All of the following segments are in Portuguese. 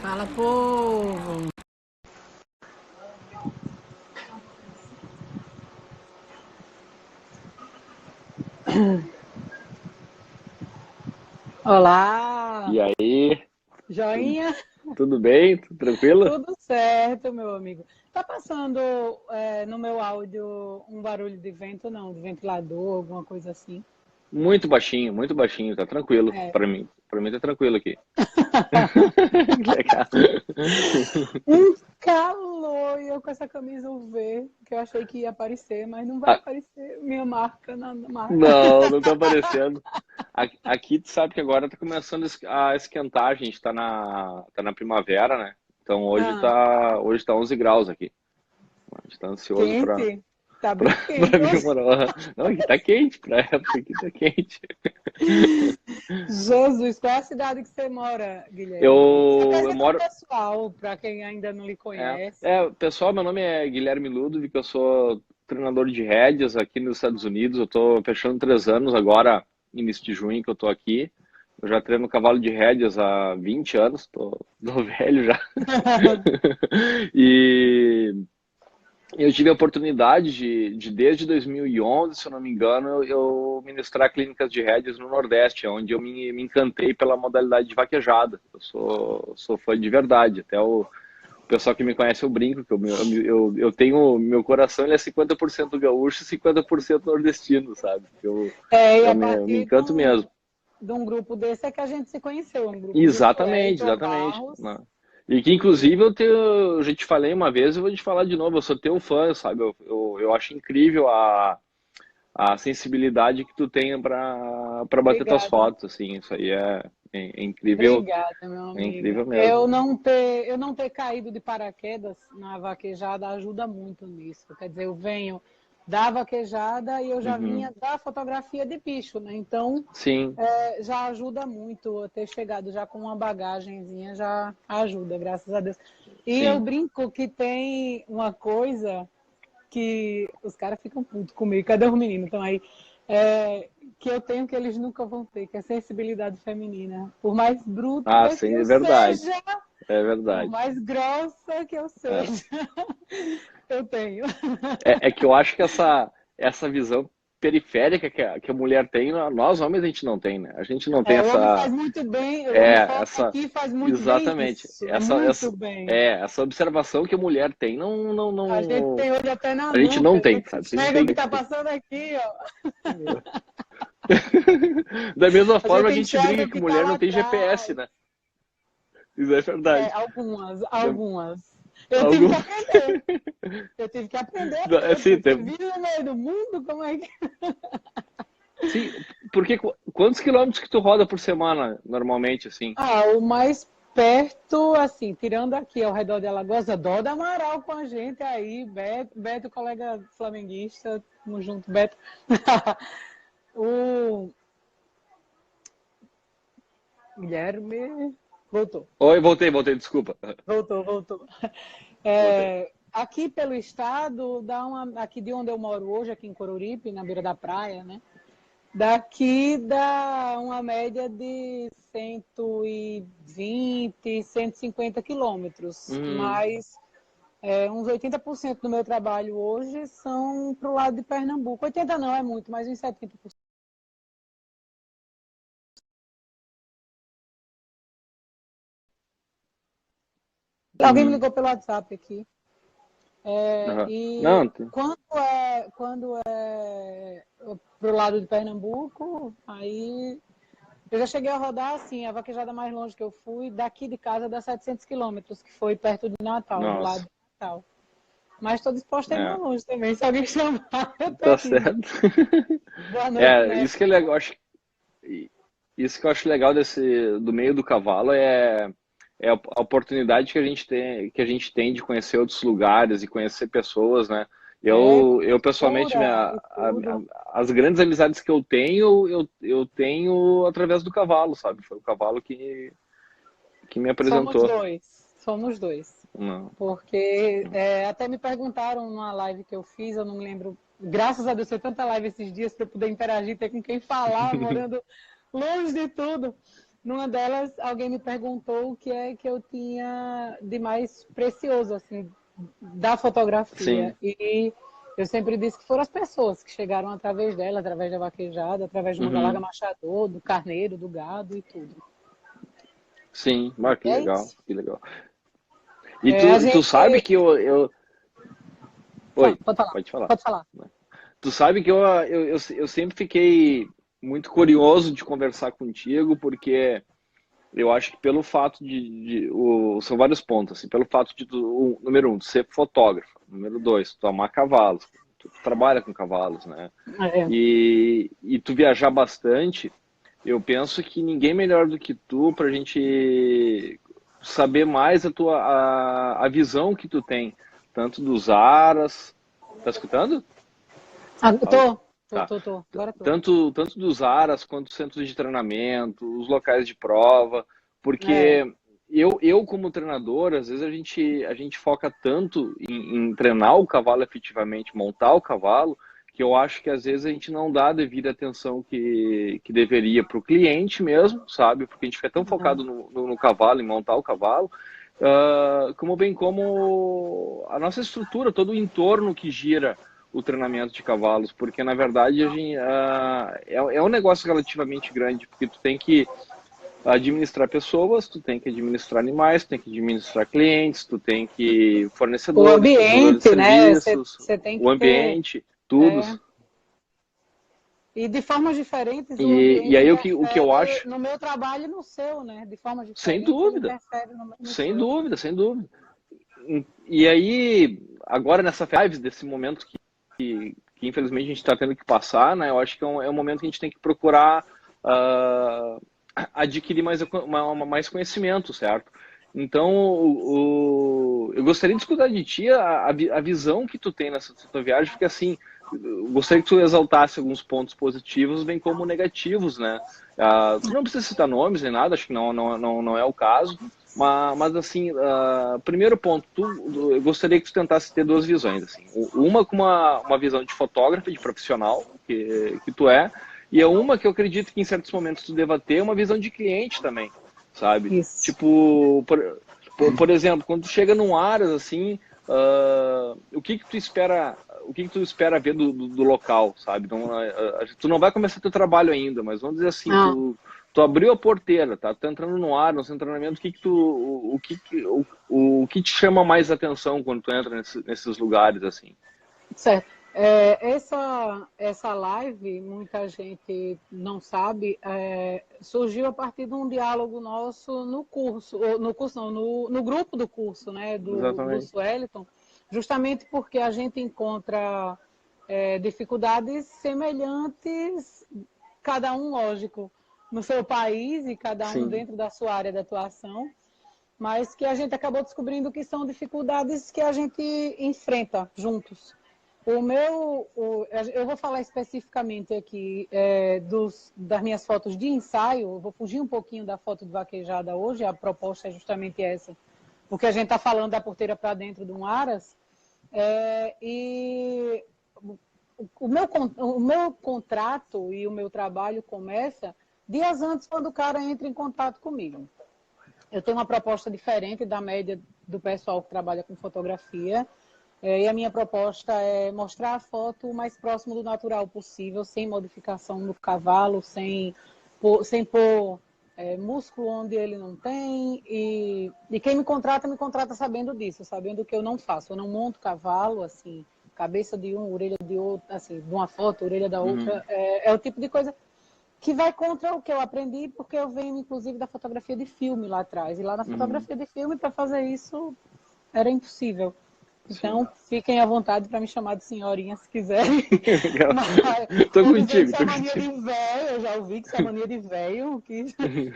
Fala, povo! E Olá! aí, tudo, Joinha? tudo bem? Tudo tranquilo? Tudo certo, meu amigo. Tá passando no meu áudio um barulho de vento, não? De ventilador, alguma coisa assim? Muito baixinho, tá tranquilo É. para mim. Para mim tá tranquilo aqui. Que legal. Um calor! E eu com essa camisa UV, que eu achei que ia aparecer, mas não vai Ah, aparecer minha marca na marca. não, não tá aparecendo. Aqui tu sabe que agora tá começando a esquentar, a gente tá na primavera, né? Então hoje Ah, tá 11 graus aqui. A gente tá ansioso pra, quente? Tá pra, bem pra quente vir hoje. morar. Não, aqui tá quente, pra época aqui tá quente. Jesus, qual é a cidade que você mora, Guilherme? Se Eu apresenta moro. pessoal, para quem ainda não lhe conhece. Pessoal, meu nome é Guilherme Ludovic, eu sou treinador de rédeas aqui nos Estados Unidos. Eu estou fechando 3 anos agora, início de junho que eu estou aqui. Eu já treino cavalo de rédeas há 20 anos, tô velho já. E eu tive a oportunidade de desde 2011, se eu não me engano, eu ministrar clínicas de rédeas no Nordeste, onde eu me encantei pela modalidade de vaquejada. Eu sou fã de verdade, até o pessoal que me conhece, eu brinco, que eu tenho, meu coração ele é 50% gaúcho e 50% nordestino, sabe? É, e Eu a me partir encanto mesmo. de um grupo desse é que a gente se conheceu, um grupo do Exatamente, Cleiton exatamente. Barros. Né? E que, E inclusive, eu já te falei uma vez, eu vou te falar de novo, eu sou teu fã, sabe? Eu acho incrível a sensibilidade que tu tem para bater tuas obrigada, fotos, assim, isso aí é incrível, obrigada, meu é amigo. incrível mesmo. Eu não ter caído de paraquedas na vaquejada ajuda muito nisso. Quer dizer, eu venho da vaquejada e eu já Uhum. vinha da fotografia de bicho, né? Então, Sim, já ajuda muito a ter chegado já com uma bagagenzinha, já ajuda, graças a Deus. E eu sim. brinco que tem uma coisa que os caras ficam putos comigo, cadê os meninos? Estão aí. Que eu tenho que eles nunca vão ter, que é a sensibilidade feminina. Por mais Ah, bruta que sim, é eu verdade, seja, é por verdade. mais grossa que eu É. seja, eu tenho. É que eu acho que essa visão periférica que a mulher tem, nós homens a gente não tem, né? A gente não tem O homem essa, faz muito bem, o homem é, fora essa, aqui faz muito bem exatamente, isso, é muito bem. essa observação que a mulher tem, não, não, A gente não, tem olho até na a gente nuca, não a tem, gente sabe? A gente enxerga o que tem. está passando aqui, ó. Da mesma A forma gente que a gente enxerga brinca o que que está mulher lá não tem GPS, atrás. né? Isso é verdade. Algumas, Da- algumas. Eu tive Algum... que aprender. Eu tive que aprender a ter, Assim, porque vive no meio do mundo, como é que. sim, porque quantos quilômetros que tu roda por semana, normalmente, assim? O mais perto, assim, tirando aqui ao redor de Alagoas, é Dó do Amaral com a gente aí, Beto, colega flamenguista, tamo junto, Beto. O Guilherme voltou, Oi, voltei, desculpa. voltou. Voltei. Aqui pelo estado, aqui de onde eu moro hoje, aqui em Coruripe, na beira da praia, né? Daqui dá uma média de 120, 150 quilômetros, Hum, mas uns 80% do meu trabalho hoje são para o lado de Pernambuco. 80 não é muito, mas uns 70%. Alguém me uhum, ligou pelo WhatsApp aqui. aham. E Não, quando é para o lado de Pernambuco, aí eu já cheguei a rodar, assim, a vaquejada mais longe que eu fui, daqui de casa dá 700 quilômetros, que foi perto de Natal, do lado nossa, de Natal. Mas estou disposta a ir mais é, longe também. Se alguém chamar, eu tô tá aqui. certo. Boa noite, É, mestre. isso que é legal, isso que eu acho legal do meio do cavalo é a oportunidade que a gente tem de conhecer outros lugares e conhecer pessoas, né? Eu pessoalmente, Cultura e tudo. as grandes amizades que eu tenho, eu tenho através do cavalo, sabe? Foi o cavalo que me Somos apresentou. dois. Somos dois. Não, Porque até me perguntaram numa live que eu fiz, eu não me lembro. Graças a Deus, foi tanta live esses dias para eu poder interagir, ter com quem falar, morando longe de tudo. numa delas, alguém me perguntou o que é que eu tinha de mais precioso, assim, da fotografia. Sim. E eu sempre disse que foram as pessoas que chegaram através dela, através da vaquejada, através do Manga Larga Uhum. Machador, do carneiro, do gado e tudo. Sim, E que é legal, isso. que legal. E A tu sabe gente. que eu... Oi, Pode falar, pode falar. pode falar. Tu sabe que eu sempre fiquei muito curioso de conversar contigo, porque eu acho que pelo fato são vários pontos, assim, pelo fato de número um, tu ser fotógrafo, número dois, tu amar cavalos, tu trabalha com cavalos, né? É, E tu viajar bastante, eu penso que ninguém melhor do que tu pra gente saber mais a visão que tu tem, tanto dos aras. Tá escutando? Alô? tô, tô, Tá. tô, tô, agora tô. Tanto dos aras quanto dos centros de treinamento, os locais de prova, É, porque eu como treinador, às vezes a gente foca tanto em treinar o cavalo efetivamente, montar o cavalo, que eu acho que às vezes a gente não dá a devida atenção que deveria para o cliente mesmo, sabe? Porque a gente fica tão uhum. focado no cavalo, em montar o cavalo, como bem como a nossa estrutura, todo o entorno que gira o treinamento de cavalos, porque na verdade é um negócio relativamente grande, porque tu tem que administrar pessoas, tu tem que administrar animais, tu tem que administrar clientes, tu tem que O fornecedores, prestadores de ambiente, né? serviços, Você tem o que ter. ambiente, tudo. É, e de formas diferentes, o E ambiente aí o que eu interfere acho, no meu trabalho e no seu, né? De formas sem diferentes, ele dúvida, interfere no sem seu. dúvida, sem dúvida. E aí, agora nessa live, desse momento que infelizmente a gente está tendo que passar, né? Eu acho que é um momento que a gente tem que procurar uh, adquirir mais conhecimento, certo? Então, eu gostaria de escutar de ti a visão que tu tem nessa tua viagem, porque assim, eu gostaria que tu exaltasse alguns pontos positivos, bem como negativos, né? Tu não precisa citar nomes nem nada, acho que não é o caso, mas assim, primeiro ponto, eu gostaria que tu tentasse ter duas visões, assim. Uma com uma visão de fotógrafo, de profissional, que tu é, e é uma que eu acredito que em certos momentos tu deva ter uma visão de cliente também, sabe? Isso. Tipo, por exemplo, quando tu chega num Aras, assim, o que tu espera, o que tu espera ver do local, sabe? Não, tu não vai começar teu trabalho ainda, mas vamos dizer assim, Ah, tu abriu a porteira, tá? Tu tá entrando no ar, no seu treinamento, o que te chama mais atenção quando tu entra nesses lugares, assim? certo. Essa live, muita gente não sabe, surgiu a partir de um diálogo nosso no curso, ou no curso não, no grupo do curso, né, do Exatamente. Sueliton, justamente porque a gente encontra dificuldades semelhantes, cada um, lógico, no seu país e cada um Sim. dentro da sua área de atuação, mas que a gente acabou descobrindo que são dificuldades que a gente enfrenta juntos. Eu vou falar especificamente aqui das minhas fotos de ensaio, eu vou fugir um pouquinho da foto de vaquejada hoje, a proposta é justamente essa, porque a gente está falando da porteira para dentro de um Aras, e o meu contrato e o meu trabalho começa dias antes, quando o cara entra em contato comigo. Eu tenho uma proposta diferente da média do pessoal que trabalha com fotografia. E a minha proposta é mostrar a foto o mais próximo do natural possível, sem modificação no cavalo, sem pôr músculo onde ele não tem. E quem me contrata sabendo disso, sabendo que eu não faço. Eu não monto cavalo, assim, cabeça de um, orelha de outro, assim, de uma foto, orelha da Uhum. outra. É o tipo de coisa que vai contra o que eu aprendi, porque eu venho, inclusive, da fotografia de filme lá atrás. E lá na Uhum. fotografia de filme, para fazer isso, era impossível. Sim. Então, fiquem à vontade para me chamar de senhorinha se quiserem. Legal. Mas Tô eu não sei se contigo, é tô mania contigo. de velho, eu já ouvi que isso é mania de velho,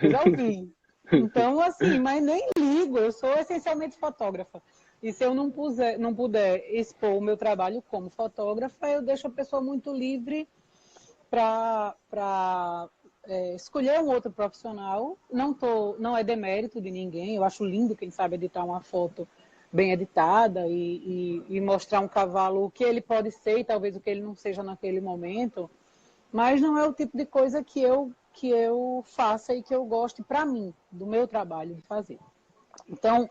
eu já ouvi. Então, assim, mas nem ligo, eu sou essencialmente fotógrafa. E se eu não puder expor o meu trabalho como fotógrafa, eu deixo a pessoa muito livre para escolher um outro profissional. Não é demérito de ninguém. Eu acho lindo quem sabe editar uma foto bem editada e mostrar um cavalo o que ele pode ser e talvez o que ele não seja naquele momento. Mas não é o tipo de coisa que eu que eu faça e que eu goste para mim, do meu trabalho de fazer. Então,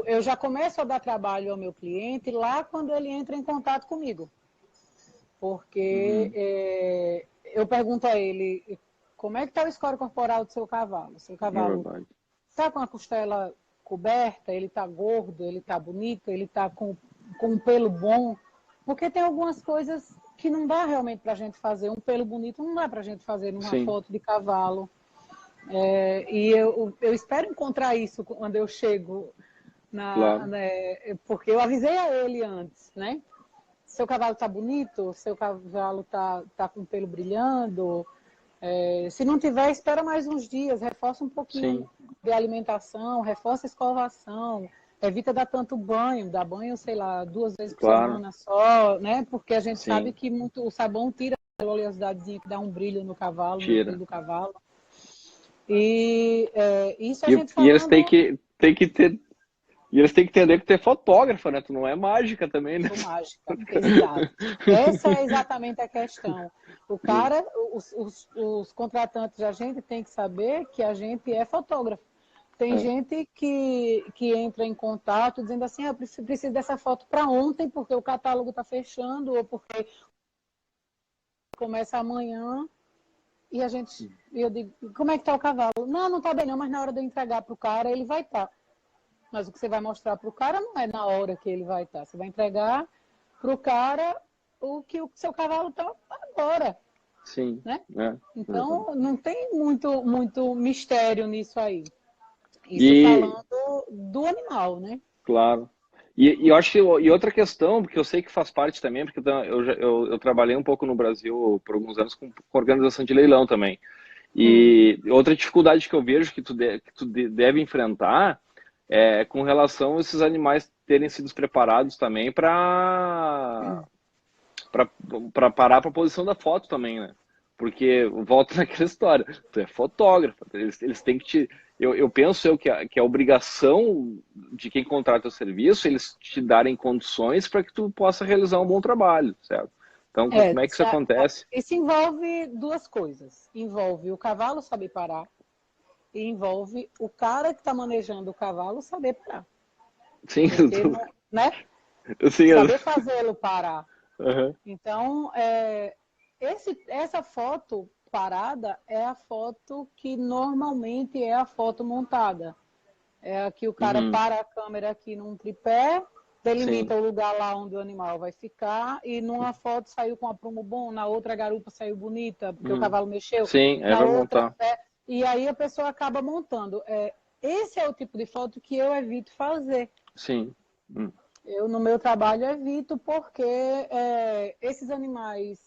eu já começo a dar trabalho ao meu cliente lá quando ele entra em contato comigo. Porque eu pergunto a ele, como é que está o score corporal do seu cavalo? Seu cavalo está com a costela coberta, ele está gordo, ele está bonito, ele está com um pelo bom? Porque tem algumas coisas que não dá realmente para a gente fazer. Um pelo bonito não dá para a gente fazer numa foto de cavalo. E eu espero encontrar isso quando eu chego, porque eu avisei a ele antes, né? Seu cavalo está bonito, seu cavalo está com o pelo brilhando. Se não tiver, espera mais uns dias, reforça um pouquinho de alimentação, reforça a escovação, evita dar tanto banho, dá banho, sei lá, 2 vezes por semana só, né? Porque a gente sabe que o sabão tira a oleosidadezinha que dá um brilho no cavalo, no pelo do cavalo. E isso a gente falando... E eles têm que ter... E eles têm que entender que tu é fotógrafa, né? Tu não é mágica também, né? Sou mágica, exato. Essa é exatamente a questão. O cara, os contratantes da gente têm que saber que a gente é fotógrafo. Tem gente que entra em contato dizendo assim, eu preciso dessa foto para ontem, porque o catálogo está fechando, ou porque começa amanhã. E eu digo, como é que está o cavalo? Não está bem não, mas na hora de eu entregar para o cara, ele vai estar. Mas o que você vai mostrar para o cara não é na hora que ele vai estar. Você vai entregar para o cara o que o seu cavalo está agora. Sim. Né? Então, não tem muito mistério nisso aí. Isso falando do animal, né? Claro. E eu acho que outra questão, porque eu sei que faz parte também, porque eu trabalhei um pouco no Brasil por alguns anos com organização de leilão também. E outra dificuldade que eu vejo que tu deve enfrentar é com relação a esses animais terem sido preparados também para parar para a posição da foto também, né? Porque volta naquela história, tu é fotógrafo, eles têm que te... Eu penso que a obrigação de quem contrata o serviço, eles te darem condições para que tu possa realizar um bom trabalho, certo? Então, como é que isso acontece? Isso envolve 2 coisas. Envolve o cavalo saber parar e envolve o cara que está manejando o cavalo saber parar. Sim, porque, né? Saber fazê-lo parar. Então, essa foto parada é a foto que normalmente é a foto montada. É a que o cara para a câmera aqui num tripé, delimita o lugar lá onde o animal vai ficar, e numa foto saiu com aprumo bom, na outra a garupa saiu bonita, porque o cavalo mexeu. Sim, na outra, montar. E aí a pessoa acaba montando. Esse é o tipo de foto que eu evito fazer. Sim. Eu, no meu trabalho, evito porque esses animais,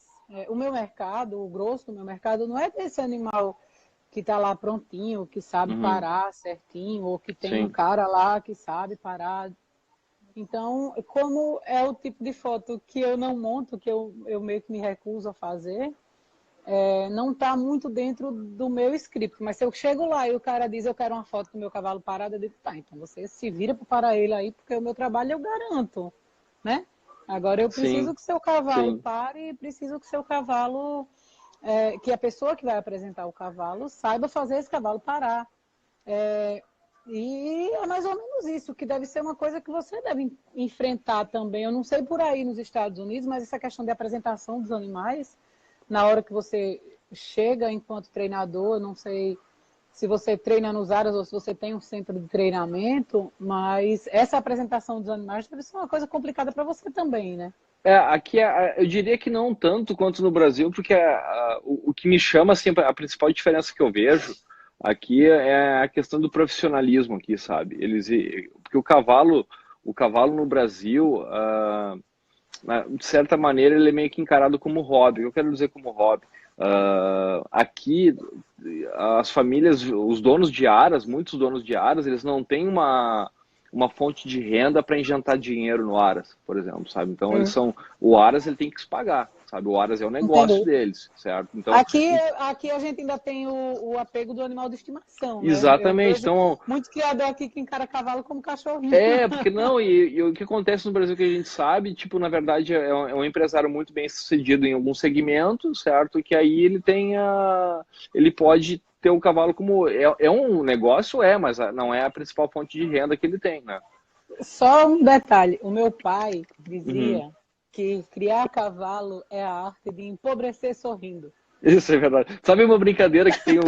o meu mercado, o grosso do meu mercado, não é desse animal que está lá prontinho, que sabe parar certinho, ou que tem um cara lá que sabe parar. Então, como é o tipo de foto que eu não monto, que eu meio que me recuso a fazer, não está muito dentro do meu script. Mas se eu chego lá e o cara diz, eu quero uma foto do meu cavalo parado, eu digo, tá, então você se vira para parar ele aí, porque o meu trabalho eu garanto, né? Agora eu preciso que seu cavalo pare e preciso que seu cavalo, que a pessoa que vai apresentar o cavalo saiba fazer esse cavalo parar. E é mais ou menos isso, que deve ser uma coisa que você deve enfrentar também. Eu não sei por aí nos Estados Unidos, mas essa questão de apresentação dos animais, na hora que você chega enquanto treinador, não sei se você treina nos aras ou se você tem um centro de treinamento, mas essa apresentação dos animais deve ser uma coisa complicada para você também, né? Aqui eu diria que não tanto quanto no Brasil, porque o que me chama, assim, a principal diferença que eu vejo aqui é a questão do profissionalismo aqui, sabe? Porque o cavalo no Brasil, de certa maneira, ele é meio que encarado como hobby. Eu quero dizer como hobby. Aqui, as famílias, os donos de aras, muitos donos de aras, eles não têm uma fonte de renda para injetar dinheiro no aras, por exemplo, sabe? Então, o aras ele tem que se pagar. sabe? O Aras é o negócio Entendi. deles, certo? Então, Aqui a gente ainda tem o apego do animal de estimação, né? Eu exatamente. vejo Então, muito criador aqui que encara cavalo como cachorrinho. porque não, e o que acontece no Brasil que a gente sabe, tipo, na verdade, é um empresário muito bem sucedido em algum segmento, certo? Que aí ele pode ter o cavalo como, é um negócio, mas não é a principal fonte de renda que ele tem, né? Só um detalhe, o meu pai Uhum. dizia que criar cavalo é a arte de empobrecer sorrindo. Isso é verdade. Sabe uma brincadeira que tem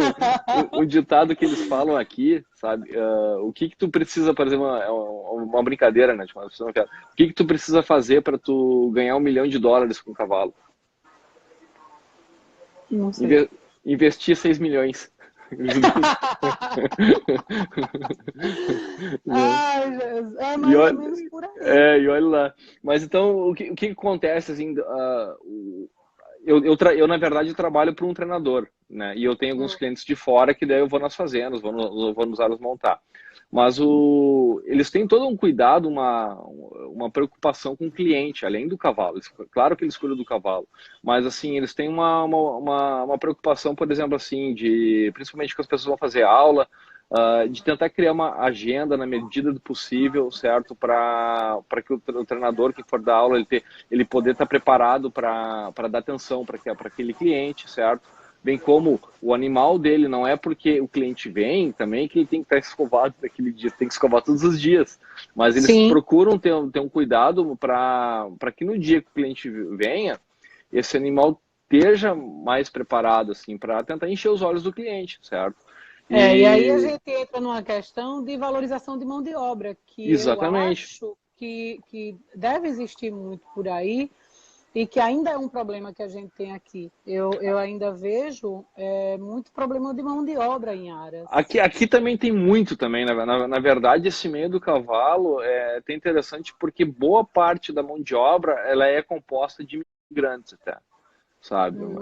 um ditado que eles falam aqui, sabe? O que que tu precisa, por exemplo, é uma brincadeira, né? Tipo, o que que tu precisa fazer para tu ganhar US$ 1 milhão com um cavalo? Não sei. Inve- Investir 6 milhões. Ai, Jesus, é E mais ou olha, menos por aí. e olha lá. Mas então, o que acontece, assim, eu, na verdade, trabalho para um treinador, né? E eu tenho alguns clientes de fora que daí eu vou nas fazendas, vou nos aros montar. Mas eles têm todo um cuidado, uma preocupação com o cliente, além do cavalo. Claro que eles cuidam do cavalo, mas assim, eles têm uma preocupação, por exemplo, assim, principalmente que as pessoas vão fazer aula, de tentar criar uma agenda na medida do possível, certo? Para que o treinador que for dar aula, ele poder estar preparado para dar atenção para aquele cliente, certo? Bem como o animal dele, não é porque o cliente vem também que ele tem que estar escovado naquele dia, tem que escovar todos os dias. Mas eles Sim. procuram ter um cuidado para que no dia que o cliente venha, esse animal esteja mais preparado, assim, para tentar encher os olhos do cliente, certo? E aí a E gente entra numa questão de valorização de mão de obra, que eu exatamente. acho que deve existir muito por aí e que ainda é um problema que a gente tem aqui. Eu ainda vejo muito problema de mão de obra em Aras. Aqui também tem muito também, na verdade, esse meio do cavalo é até interessante porque boa parte da mão de obra ela é composta de imigrantes até, sabe? Hum.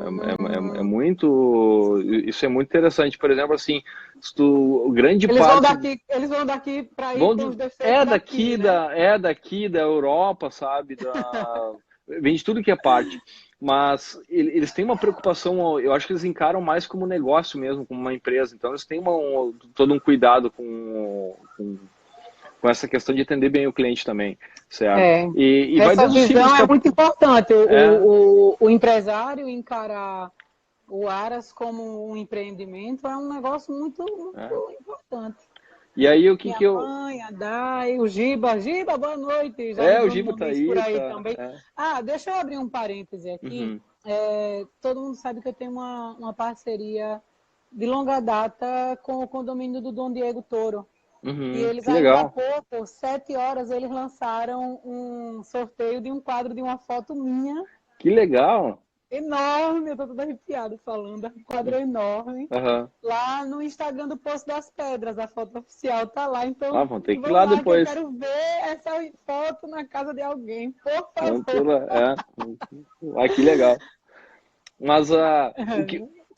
Isso é muito interessante. Por exemplo, assim, se tu, grande parte Eles vão daqui para ir vão com os defeitos daqui, né? é daqui da Europa, sabe? Vem de tudo que é parte. Mas eles têm uma preocupação, eu acho que eles encaram mais como negócio mesmo, como uma empresa. Então eles têm todo um cuidado com essa questão de atender bem o cliente também, certo? É. E vai Essa desde o simples visão é muito importante. é, O empresário encarar o Aras como um empreendimento é um negócio muito, é. muito importante. E aí o que Minha que eu mãe, a Dai, o Giba. Giba, boa noite. Já me o deu Giba tá nomes por aí, aí tá. também. Ah, deixa eu abrir um parêntese aqui. Uhum, Todo mundo sabe que eu tenho uma parceria de longa data com o condomínio do Dom Diego Toro. E eles que ainda há legal. pouco, 7 horas, eles lançaram um sorteio de um quadro de uma foto minha, Que legal. enorme, eu tô toda arrepiada falando, um quadro enorme, Aham. lá no Instagram do Poço das Pedras, a foto oficial tá lá, Ah, então vão ter que ir vão lá lá que eu depois. quero ver essa foto na casa de alguém, por Vão ter favor. lá, que legal. Mas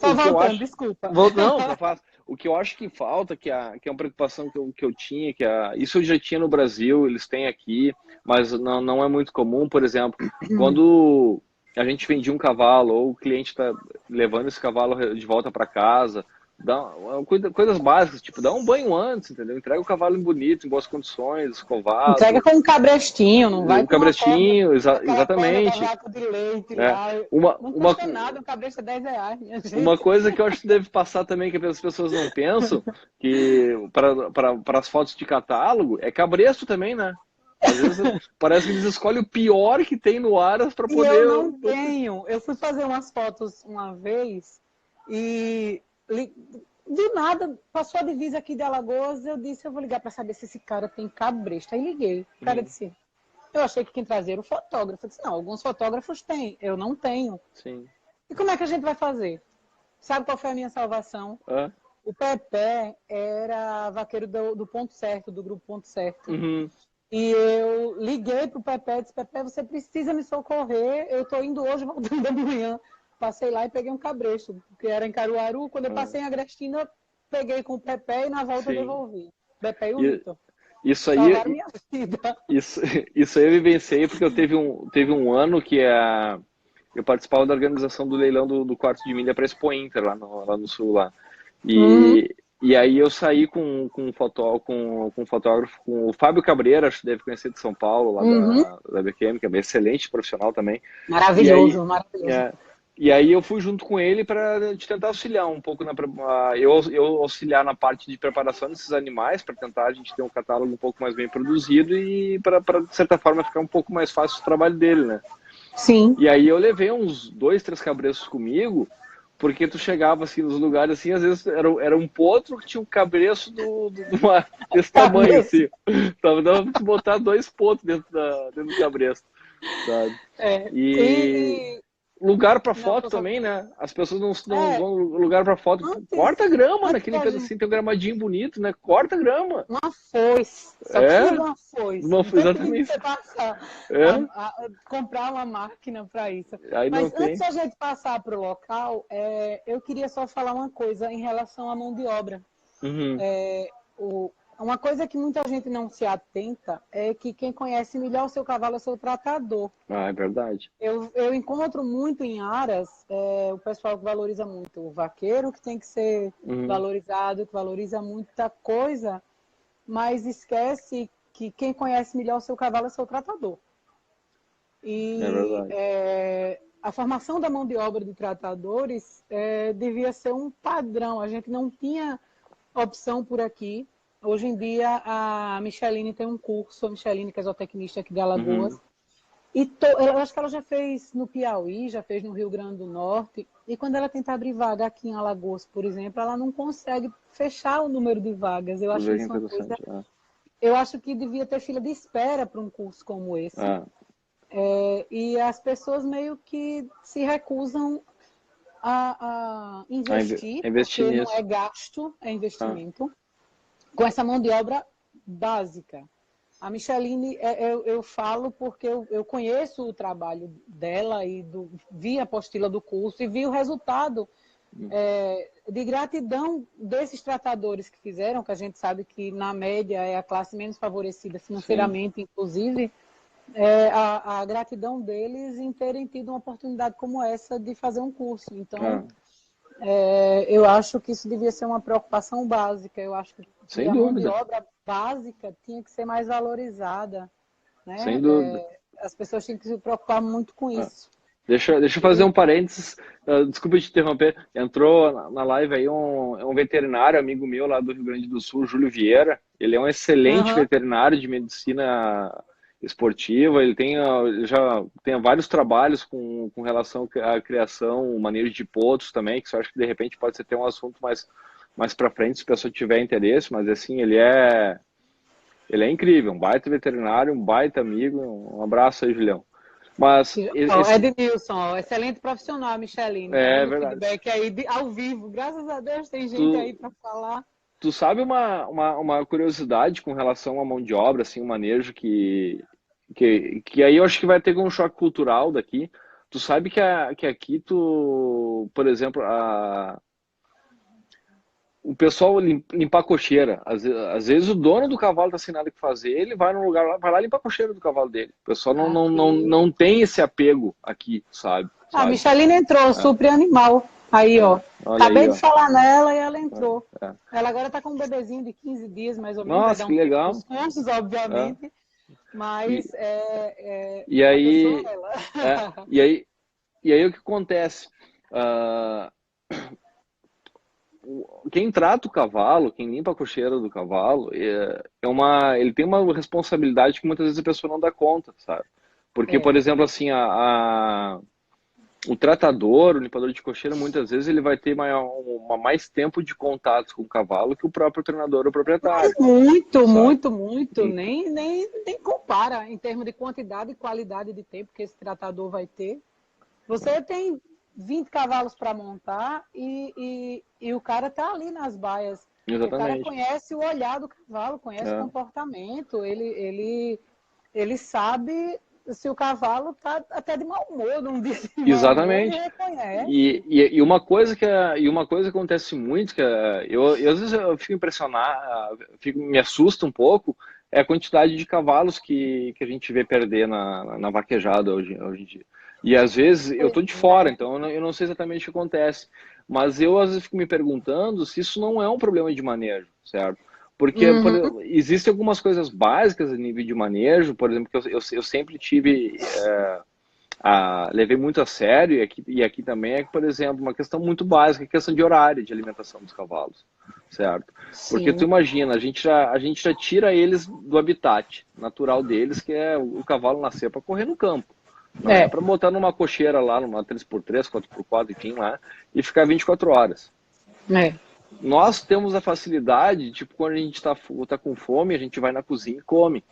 Só o que eu voltando, acho. desculpa. Não, tá fácil. O que eu acho que falta, que é uma preocupação que eu tinha, isso eu já tinha no Brasil, eles têm aqui, mas não é muito comum, por exemplo, quando a gente vendia um cavalo, ou o cliente está levando esse cavalo de volta para casa, coisas básicas, tipo, dá um banho antes, entendeu? Entrega o cavalo bonito, em boas condições, Entrega escovado, com um cabrestinho, não vai o com uma corda, cabrestinho, aquela corda da exatamente. vaca de leite Né? lá. Uma, Não uma, custa nada, um cabresto é R$ 10, minha Uma gente. coisa que eu acho que deve passar também, que as pessoas não pensam, que para as fotos de catálogo, é cabresto também, né? Às vezes parece que eles escolhem o pior que tem no Aras para E eu poder. não tenho. Eu fui fazer umas fotos uma vez e do nada passou a divisa aqui de Alagoas. Eu disse, eu vou ligar para saber se esse cara tem cabresto. Aí liguei. O cara Uhum, disse, eu achei que quem trazia era o fotógrafo. Eu disse, não, alguns fotógrafos têm, eu não tenho. sim. E como é que a gente vai fazer? Sabe qual foi a minha salvação? Ah, O Pepe era vaqueiro do Ponto Certo, do grupo Ponto Certo. uhum, E eu liguei pro Pepe e disse, Pepe, você precisa me socorrer, eu tô indo hoje, voltando amanhã. Passei lá e peguei um cabresto, porque era em Caruaru. Quando eu passei em Agrestina, peguei com o Pepe e na volta eu sim. devolvi. Pepe e o E, Ito. isso Salvaram aí, minha vida. isso aí eu vivenciei porque teve um ano que eu participava da organização do leilão do quarto de milha para Expo Inter, lá no sul, lá. Uhum, E aí eu saí com um fotógrafo, com o Fábio Cabreira, acho que deve conhecer, de São Paulo, lá uhum. da BQM, que é um excelente profissional também. E aí, Maravilhoso, maravilhoso. é, e aí eu fui junto com ele para tentar auxiliar um pouco, eu auxiliar na parte de preparação desses animais, para tentar a gente ter um catálogo um pouco mais bem produzido e para, de certa forma, ficar um pouco mais fácil o trabalho dele, né? Sim. E aí eu levei uns 2, 3 cabreços comigo, porque tu chegava assim nos lugares assim, às vezes era um potro que tinha um cabreço desse tamanho Cabeça. assim. Dava pra te botar 2 potros dentro do cabresto, sabe? É. E lugar para Não, foto também, né? As pessoas não é, vão lugar para foto. antes, Corta grama antes naquele da gente. pedacinho, tem um gramadinho bonito, né? Corta grama. Uma foice, só precisa de É, uma foice. Não tem perigo de exatamente. você passar, É, comprar uma máquina para isso. aí não Mas antes tem. da gente passar para o local, eu queria só falar uma coisa em relação à mão de obra. Uhum. Uma coisa que muita gente não se atenta é que quem conhece melhor o seu cavalo é o seu tratador. Ah, é verdade. Eu encontro muito em Aras o pessoal que valoriza muito o vaqueiro, que tem que ser Uhum. valorizado, que valoriza muita coisa, mas esquece que quem conhece melhor o seu cavalo é o seu tratador. É E verdade. a formação da mão de obra de tratadores devia ser um padrão. A gente não tinha opção por aqui. Hoje em dia, a Micheline tem um curso, a Micheline, que é zootecnista aqui de Alagoas, Uhum. e eu acho que ela já fez no Piauí, já fez no Rio Grande do Norte, e quando ela tenta abrir vaga aqui em Alagoas, por exemplo, ela não consegue fechar o número de vagas. Eu Tu acho vê que isso uma coisa. interessante. É. Eu acho que devia ter fila de espera para um curso como esse. É. E as pessoas meio que se recusam a investir, Investir porque não é nisso. gasto, é Ah. investimento, com essa mão de obra básica. A Micheline, eu falo porque eu conheço o trabalho dela e vi a apostila do curso e vi o resultado de gratidão desses tratadores que fizeram, que a gente sabe que, na média, é a classe menos favorecida Sim. financeiramente, inclusive, a gratidão deles em terem tido uma oportunidade como essa de fazer um curso. Então, Ah. eu acho que isso devia ser uma preocupação básica. Eu acho que Sem a mão de dúvida. obra básica tinha que ser mais valorizada, Sem né? dúvida. As pessoas tinham que se preocupar muito com Ah. isso. Deixa eu fazer um parênteses. Desculpa te interromper. Entrou na live aí um veterinário, amigo meu lá do Rio Grande do Sul, Júlio Vieira. Ele é um excelente Uhum. veterinário de medicina esportiva. Ele já tem vários trabalhos com relação à criação, o manejo de potros também, que eu acho que de repente pode ser até um assunto mais para frente, se a pessoa tiver interesse. Mas assim, ele é incrível, um baita veterinário, um baita amigo. Um abraço aí, Julião. Mas Ó, esse, Ednilson, ó, excelente profissional, Micheline, tá é dando verdade. feedback aí ao vivo. Graças a Deus tem gente aí Tu, para falar. tu sabe uma curiosidade com relação à mão de obra, assim, um manejo que aí eu acho que vai ter um choque cultural daqui. Tu sabe que aqui por exemplo, o pessoal limpar a cocheira. Às vezes o dono do cavalo tá sem nada que fazer, ele vai num lugar lá, vai lá limpar a cocheira do cavalo dele. O pessoal Aqui. não tem esse apego aqui, sabe? A Sabe? Micheline entrou, É, super animal. Aí, ó. é. Olha aí, Acabei de ó. falar nela e ela entrou. É, é. Ela agora está com um bebezinho de 15 dias, mais ou menos. Vai Nossa, dar que um tempo legal. dos cursos, É. obviamente. E, Mas e a pessoa é aí, ela. é, e aí, e aí o que acontece? Ah, quem trata o cavalo, quem limpa a cocheira do cavalo, ele tem uma responsabilidade que muitas vezes a pessoa não dá conta, sabe? Porque, por É, exemplo, assim, o tratador, o limpador de cocheira, muitas vezes ele vai ter mais tempo de contato com o cavalo que o próprio treinador ou mas proprietário, muito, sabe? muito, muito. E- Nem compara em termos de quantidade e qualidade de tempo que esse tratador vai ter. Você tem 20 cavalos para montar e o cara está ali nas baias. O cara Exatamente. conhece o olhar do cavalo, conhece o É. comportamento, ele sabe se o cavalo está até de mau humor, num dia de mau humor, ele Exatamente. reconhece. E uma coisa que acontece muito, eu às vezes eu fico impressionado, me assusta um pouco, é a quantidade de cavalos que a gente vê perder na vaquejada hoje em dia. E às vezes eu Pois tô de fora, é. então eu não sei exatamente o que acontece. Mas eu às vezes fico me perguntando se isso não é um problema de manejo, certo? Porque Uhum. existem algumas coisas básicas a nível de manejo, por exemplo, que eu sempre tive, levei muito a sério, e aqui também é, por exemplo, uma questão muito básica, a questão de horário de alimentação dos cavalos, certo? Porque tu Sim. imagina, a gente já tira eles do habitat natural deles, que é o cavalo nascer para correr no campo. Não é É. para botar numa cocheira lá, numa 3x3, 4x4, enfim, lá, e ficar 24 horas. É. Nós temos a facilidade, tipo, quando a gente tá com fome, a gente vai na cozinha e come.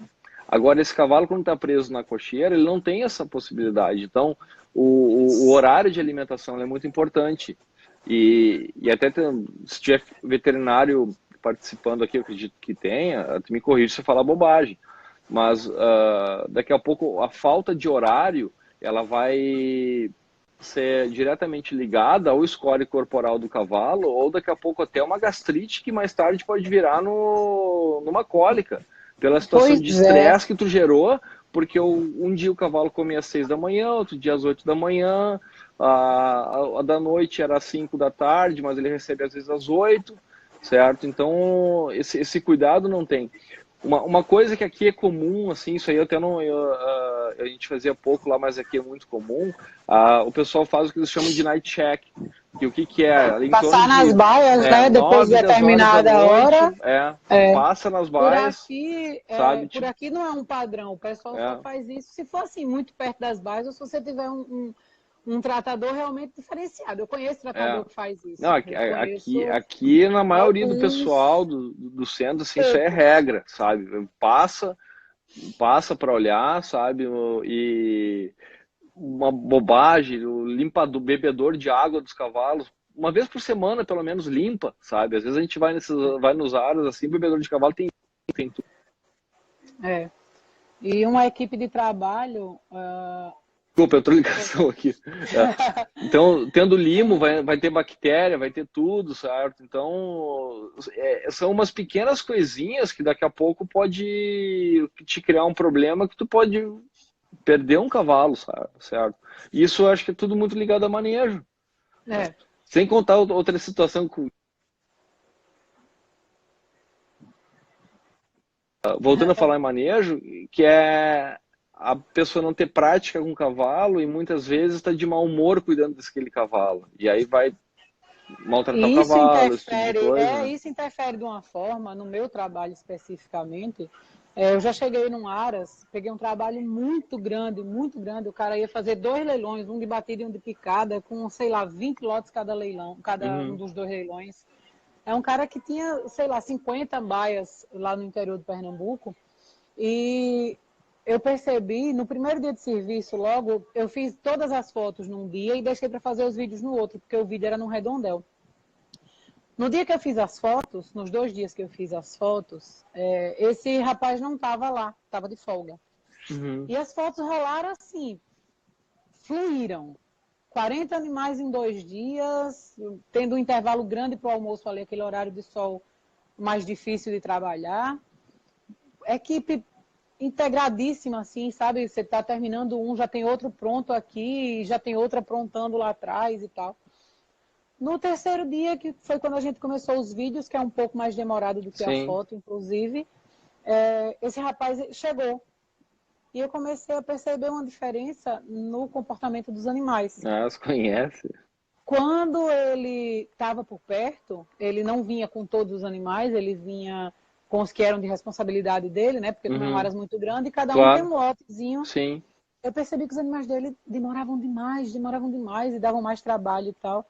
Agora, esse cavalo, quando está preso na cocheira, ele não tem essa possibilidade. Então, o horário de alimentação é muito importante. E até se tiver veterinário participando aqui, eu acredito que tenha, tu me corrige se eu falar bobagem. Mas daqui a pouco a falta de horário ela vai ser diretamente ligada ao score corporal do cavalo, ou daqui a pouco até uma gastrite que mais tarde pode virar numa cólica pela situação Pois de é. estresse que tu gerou, porque um dia o cavalo comia às 6 da manhã, outro dia às 8 da manhã, a da noite era às 5 da tarde, mas ele recebe às vezes às 8, certo? Então, esse cuidado não tem. Uma coisa que aqui é comum, assim, isso aí eu até não. A gente fazia pouco lá, mas aqui é muito comum. O pessoal faz o que eles chamam de night check. Que o que é? Ali em torno Passar nas de baias, né? Depois de 9, 10 horas da determinada noite, hora. É. passa nas baias, sabe? Por Tipo, aqui não é um padrão. O pessoal só é, faz isso se for assim, muito perto das baias, ou se você tiver um tratador realmente diferenciado. Eu conheço é. tratador que faz Não, isso. aqui, Eu conheço na maioria do pessoal alguns do centro, assim, isso é poucos. regra, sabe? Passa para olhar, sabe? E uma bobagem, o limpador, bebedor de água dos cavalos, uma vez por semana, pelo menos, limpa, sabe? Às vezes a gente vai nos aros, assim, o bebedor de cavalo tem tudo. É. E uma equipe de trabalho. Desculpa, outra ligação aqui. É. Então, tendo limo, vai ter bactéria, vai ter tudo, certo? Então, são umas pequenas coisinhas que daqui a pouco pode te criar um problema que tu pode perder um cavalo, certo? Isso eu acho que é tudo muito ligado a manejo, né? É. Sem contar outra situação, voltando a falar em manejo, que é a pessoa não ter prática com o cavalo e muitas vezes está de mau humor cuidando daquele cavalo. E aí vai maltratar o E cavalo, esse tipo de coisa, né? isso interfere de uma forma, no meu trabalho especificamente. Eu já cheguei num Aras, peguei um trabalho muito grande. O cara ia fazer 2 leilões, um de batida e um de picada, com, sei lá, 20 lotes cada leilão, cada um Uhum. dos 2 leilões. É um cara que tinha, sei lá, 50 baias lá no interior de Pernambuco. E eu percebi, no primeiro dia de serviço, logo, eu fiz todas as fotos num dia e deixei para fazer os vídeos no outro, porque o vídeo era num redondel. No dia que eu fiz as fotos, nos 2 dias que eu fiz as fotos, esse rapaz não estava lá, estava de folga. Uhum. E as fotos rolaram assim, fluíram. 40 animais em 2 dias, tendo um intervalo grande para o almoço ali, aquele horário de sol mais difícil de trabalhar. Equipe integradíssima, assim, sabe? Você está terminando um, já tem outro pronto aqui, já tem outro aprontando lá atrás e tal. No terceiro dia, que foi quando a gente começou os vídeos, que é um pouco mais demorado do que a Sim, foto, inclusive, esse rapaz chegou. E eu comecei a perceber uma diferença no comportamento dos animais. as conhece. Quando ele estava por perto, ele não vinha com todos os animais, ele vinha com os que eram de responsabilidade dele, né? Porque como é um Uhum. área muito grande, cada um tem Claro, um lotezinho. sim. Eu percebi que os animais dele demoravam demais e davam mais trabalho e tal.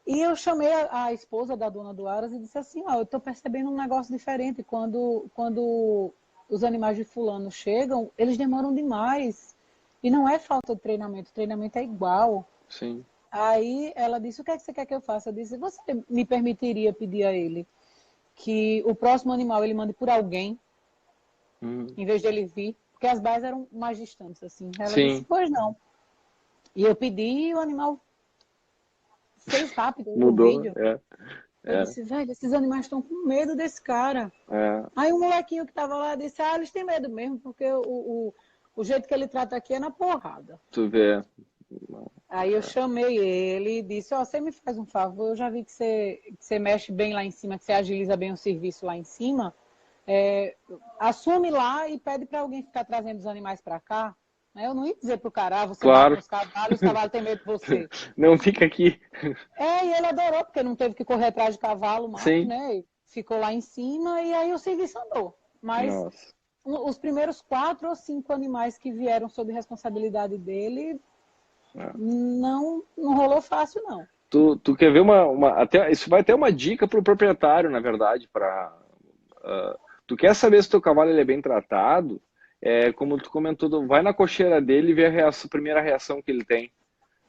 E eu chamei a esposa da dona do Aras e disse assim, ó, eu estou percebendo um negócio diferente. Quando os animais de fulano chegam, eles demoram demais. E não é falta de treinamento, o treinamento é igual. Sim. Aí ela disse, o que é que você quer que eu faça? Eu disse, você me permitiria pedir a ele que o próximo animal ele mande por alguém, Uhum. em vez de ele vir? Porque as bases eram mais distantes, assim. Ela disse, Sim, pois não. E eu pedi e o animal fez rápido o mudou. vídeo. Eu É, disse, velho, esses animais estão com medo desse cara. é. Aí o molequinho que estava lá disse, eles têm medo mesmo, porque O jeito que ele trata aqui é na porrada. Tu vê. Aí eu chamei ele e disse, ó, você me faz um favor, eu já vi que você mexe bem lá em cima, que você agiliza bem o serviço lá em cima. Assume lá e pede para alguém ficar trazendo os animais para cá. Eu não ia dizer pro cara, você bate Claro. nos cavalos, os cavalos têm medo de você. Não fica aqui. E ele adorou, porque não teve que correr atrás de cavalo mais, Sim. né? Ficou lá em cima e aí o serviço andou. Mas Nossa. os primeiros 4 ou 5 animais que vieram sob responsabilidade dele, não rolou fácil, não. Tu quer ver até, isso vai ter uma dica para o proprietário, na verdade, tu quer saber se teu cavalo ele é bem tratado, como tu comentou, vai na cocheira dele e vê a primeira reação que ele tem,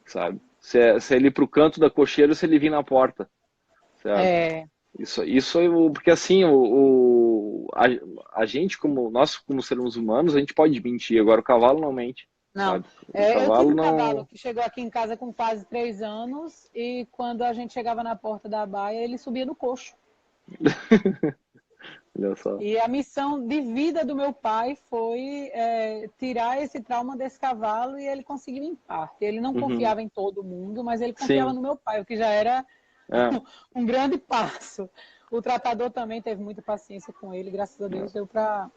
sabe? Se é ele pro canto da cocheira ou se ele vir na porta, certo? Isso porque assim, a gente, nós como seres humanos, a gente pode mentir, agora o cavalo não mente. Não, eu tive um cavalo que chegou aqui em casa com quase 3 anos e quando a gente chegava na porta da baia, ele subia no coxo. Olha só. E a missão de vida do meu pai foi tirar esse trauma desse cavalo e ele conseguiu em parte. Ele não confiava em todo mundo, mas ele confiava no meu pai, o que já era um grande passo. O tratador também teve muita paciência com ele, graças a Deus deu para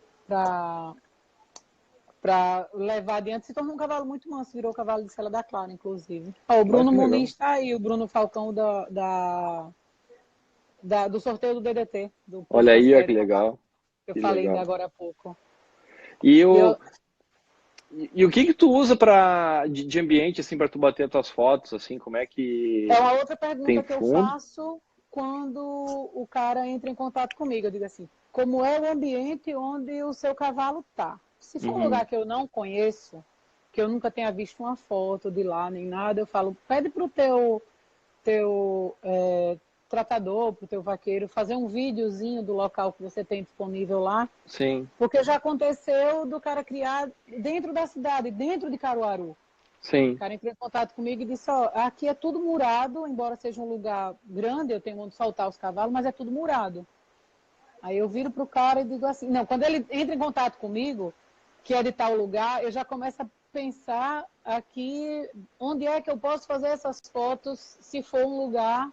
levar adiante. Se tornou um cavalo muito manso, virou o cavalo de Sela da Clara, inclusive. O Bruno Muniz está aí, o Bruno Falcão do sorteio do DDT. Olha aí, que legal. Que eu falei ainda agora há pouco. E o que tu usa de ambiente, assim, para tu bater as tuas fotos, assim, como é que... É uma outra pergunta que eu faço quando o cara entra em contato comigo. Eu digo assim, como é o ambiente onde o seu cavalo está? Se for um lugar que eu não conheço, que eu nunca tenha visto uma foto de lá, nem nada, eu falo, pede para o teu tratador, para o teu vaqueiro, fazer um videozinho do local que você tem disponível lá. Sim. Porque já aconteceu do cara criar dentro da cidade, dentro de Caruaru. Sim. O cara entrou em contato comigo e disse, aqui é tudo murado, embora seja um lugar grande, eu tenho onde soltar os cavalos, mas é tudo murado. Aí eu viro para o cara e digo assim, não, quando ele entra em contato comigo, que é de tal lugar, eu já começo a pensar aqui onde é que eu posso fazer essas fotos se for um lugar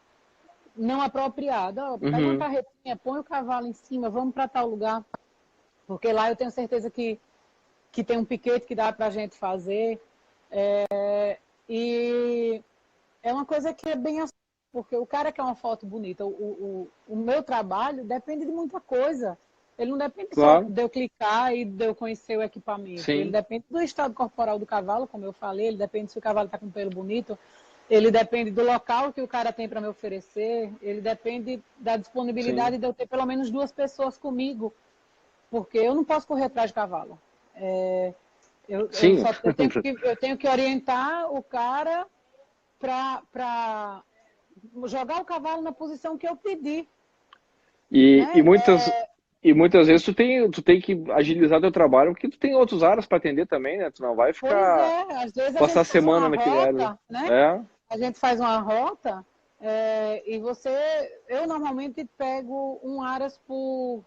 não apropriado. Pega uma carretinha, põe o cavalo em cima, vamos para tal lugar. Porque lá eu tenho certeza que tem um piquete que dá para a gente fazer. E é uma coisa que é bem assim, porque o cara quer uma foto bonita. O meu trabalho depende de muita coisa. Ele não depende só de eu clicar e de eu conhecer o equipamento. Sim. Ele depende do estado corporal do cavalo, como eu falei. Ele depende se o cavalo está com pelo bonito. Ele depende do local que o cara tem para me oferecer. Ele depende da disponibilidade de eu ter pelo menos 2 pessoas comigo. Porque eu não posso correr atrás de cavalo. Eu tenho que orientar o cara para jogar o cavalo na posição que eu pedi. E muitas vezes tu tem que agilizar teu trabalho, porque tu tem outros áreas para atender também, né? Tu não vai ficar às vezes passar a semana naquele área. Né? A gente faz uma rota e eu normalmente pego um aras por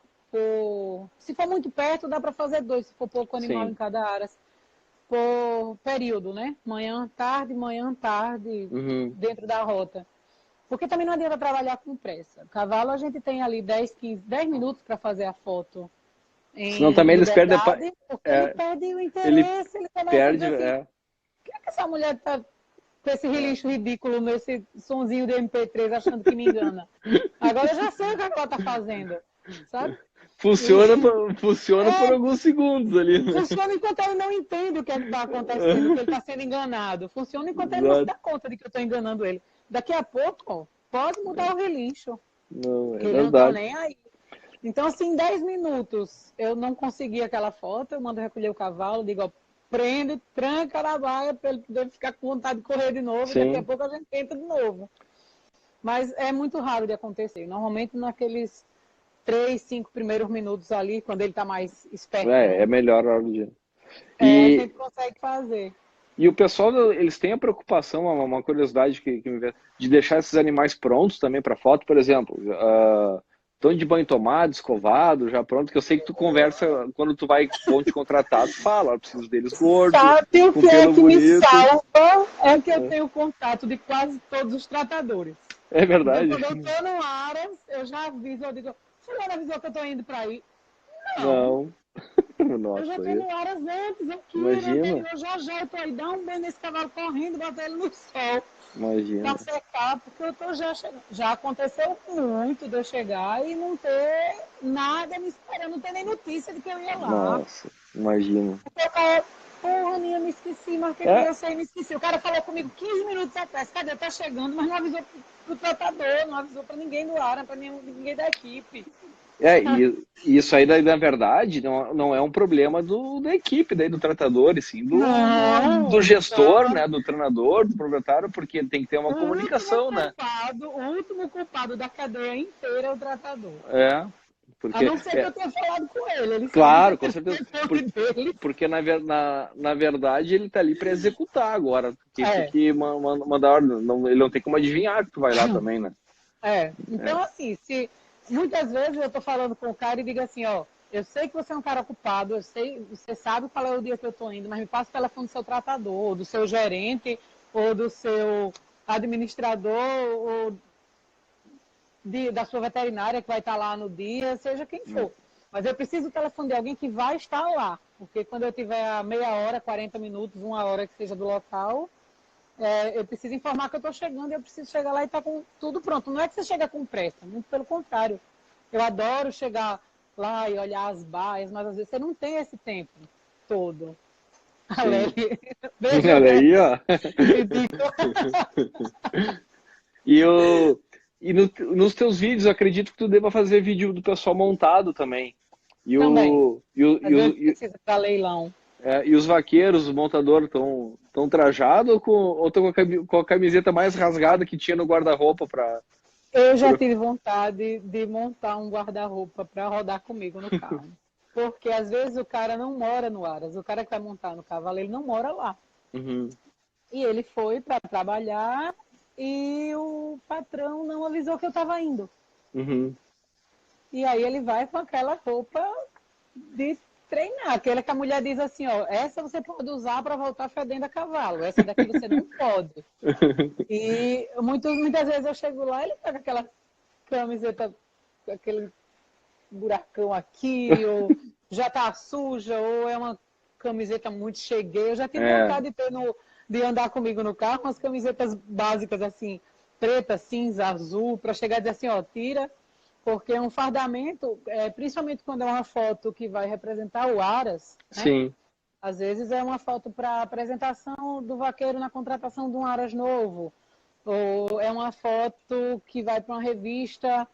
se for muito perto, dá para fazer 2, se for pouco animal em cada aras, por período, né? Manhã, tarde, dentro da rota. Porque também não adianta trabalhar com pressa. O cavalo a gente tem ali 10 minutos para fazer a foto. Senão também eles perdem... Porque ele perde o interesse, ele começa a dizer assim, o que é que essa mulher tá com esse relincho ridículo, nesse sonzinho de MP3, achando que me engana? Agora eu já sei o que ela tá fazendo, sabe? Funciona por alguns segundos ali. Né? Funciona enquanto ele não entende o que é que está acontecendo, que ele está sendo enganado. Funciona enquanto ele não se dá conta de que eu estou enganando ele. Daqui a pouco, pode mudar o relincho. Não, ele não está nem aí. Então, assim, em 10 minutos, eu não consegui aquela foto, eu mando recolher o cavalo, digo, prende, tranca na baia, para ele poder ficar com vontade de correr de novo, e daqui a pouco a gente tenta de novo. Mas é muito raro de acontecer. Normalmente, naqueles 3, 5 primeiros minutos ali, quando ele está mais esperto. É melhor a hora do dia. A gente consegue fazer. E o pessoal, eles têm a preocupação, uma curiosidade que me vê, de deixar esses animais prontos também para foto, por exemplo. estão de banho tomado, escovado, já pronto, que eu sei que tu conversa, quando tu vão te contratar, tu fala, eu preciso deles gordos, Sabe o com que é pelo que me bonito. salva? É que eu tenho contato de quase todos os tratadores. É Então, verdade? quando eu tô no Aras, eu já aviso, eu digo, fulano avisou que eu tô indo para aí. Não, Não. eu já Nossa, tô no Aras antes, aqui no imagina, anterior, já eu tô aí, dá um bem nesse cavalo correndo, botar ele no sol imagina. para secar, porque eu tô já chegando. Já aconteceu muito de eu chegar e não ter nada me esperando, não ter nem notícia de que eu ia lá. Nossa, imagina. Porra, Aninha, me esqueci, marquei com É, você e me esqueci. O cara falou comigo 15 minutos atrás, cadê? Tá chegando, mas não avisou pro tratador, não avisou pra ninguém do ar, pra ninguém da equipe. e isso aí, daí, na verdade, não é um problema da equipe, daí, do tratador, e sim do Não, gestor, não. né, do treinador, do proprietário, porque tem que ter uma comunicação, né? O último culpado da cadeia inteira é o tratador. É, A porque, não ser que eu tenha falado com ele, ele sabe que claro, eu com tenho certeza, o telefone dele. porque na verdade ele tá ali para executar agora, quem tem É, que mandar ordem, ele não tem como adivinhar que tu vai lá também, né? Então, assim, se muitas vezes eu tô falando com o cara e digo assim, ó, eu sei que você é um cara ocupado, eu sei, você sabe qual é o dia que eu tô indo, mas me passa o telefone do seu tratador, ou do seu gerente, ou do seu administrador, ou da sua veterinária que vai estar lá no dia, seja quem for. Mas eu preciso do telefone de alguém que vai estar lá, porque quando eu tiver a meia hora, 40 minutos, uma hora que seja do local, eu preciso informar que eu estou chegando e eu preciso chegar lá e estar com tudo pronto. Não é que você chega com pressa, muito pelo contrário. Eu adoro chegar lá e olhar as baias, mas às vezes você não tem esse tempo todo. A Sim. Lely, beijo, Olha Lely. aí, ó. E, o, nos teus vídeos, eu acredito que tu deva fazer vídeo do pessoal montado também. E, Também. o, e, o, Às e, vezes o, precisa para leilão. e os vaqueiros, os montadores, estão trajados ou estão com a camiseta mais rasgada que tinha no guarda-roupa para. Eu já tive vontade de montar um guarda-roupa para rodar comigo no carro. Porque às vezes o cara não mora no Aras, o cara que vai montar no cavalo, ele não mora lá. Uhum, E ele foi para trabalhar e o patrão não avisou que eu estava indo. uhum. E aí ele vai com aquela roupa de treinar, aquela que a mulher diz assim, ó, essa você pode usar para voltar fedendo a cavalo, essa daqui você não pode. E muitas vezes eu chego lá, ele tá com aquela camiseta, aquele buracão aqui, ou já tá suja, ou é uma camiseta muito cheguei. Eu já tive É, vontade de andar comigo no carro com as camisetas básicas assim, preta, cinza, azul, para chegar e dizer assim, ó, tira, porque um fardamento, principalmente quando é uma foto que vai representar o Aras, né? sim. Às vezes é uma foto para apresentação do vaqueiro na contratação de um Aras novo, ou é uma foto que vai para uma revista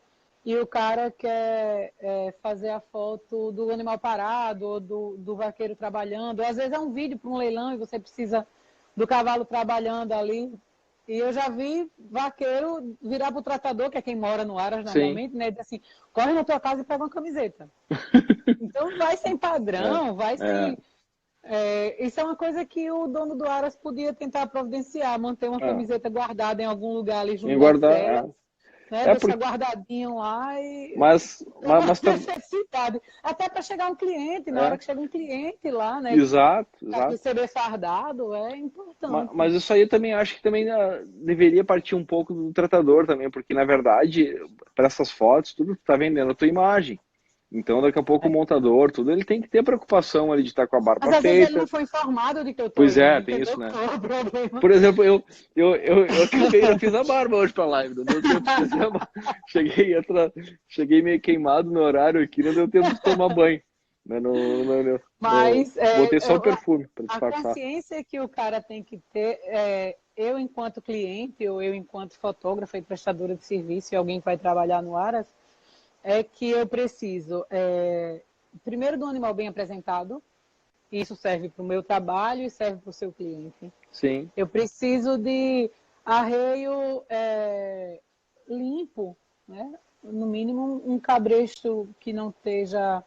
e o cara quer fazer a foto do animal parado, ou do vaqueiro trabalhando. Ou às vezes é um vídeo para um leilão e você precisa do cavalo trabalhando ali. E eu já vi vaqueiro virar para o tratador, que é quem mora no Aras Sim. normalmente, né? E dizer assim, corre na tua casa e pega uma camiseta. Então vai sem É, padrão, vai é, sem... isso é uma coisa que o dono do Aras podia tentar providenciar, manter uma é. camiseta guardada em algum lugar ali Em junto da cela, guardar. né? É, é Deixar porque. guardadinho lá e Mas, para mas, necessidade. Até para chegar um cliente, na hora é, que chega um cliente lá, né? exato, Para exato. receber fardado, é importante. Mas isso aí eu também acho que também deveria partir um pouco do tratador também, porque na verdade, para essas fotos, tudo tá vendendo a tua imagem. Então, daqui a pouco o montador, tudo, ele tem que ter preocupação ali de estar com a barba Mas às vezes ele não feita. foi informado de que eu estou Pois é, indo, tem isso, entendeu? né? Qual é o problema? Por exemplo, eu acabei, eu fiz a barba hoje pra live, não deu tempo de fazer a barba. Cheguei meio queimado no horário aqui, não deu tempo de tomar banho. Mas Mas botei só o perfume para a disfarçar. consciência que o cara tem que ter, eu enquanto cliente, ou eu enquanto fotógrafa e prestadora de serviço, e alguém que vai trabalhar no Aras, é que eu preciso, primeiro, de um animal bem apresentado. Isso serve para o meu trabalho e serve para o seu cliente. Sim. Eu preciso de arreio limpo, né? No mínimo um cabresto que não esteja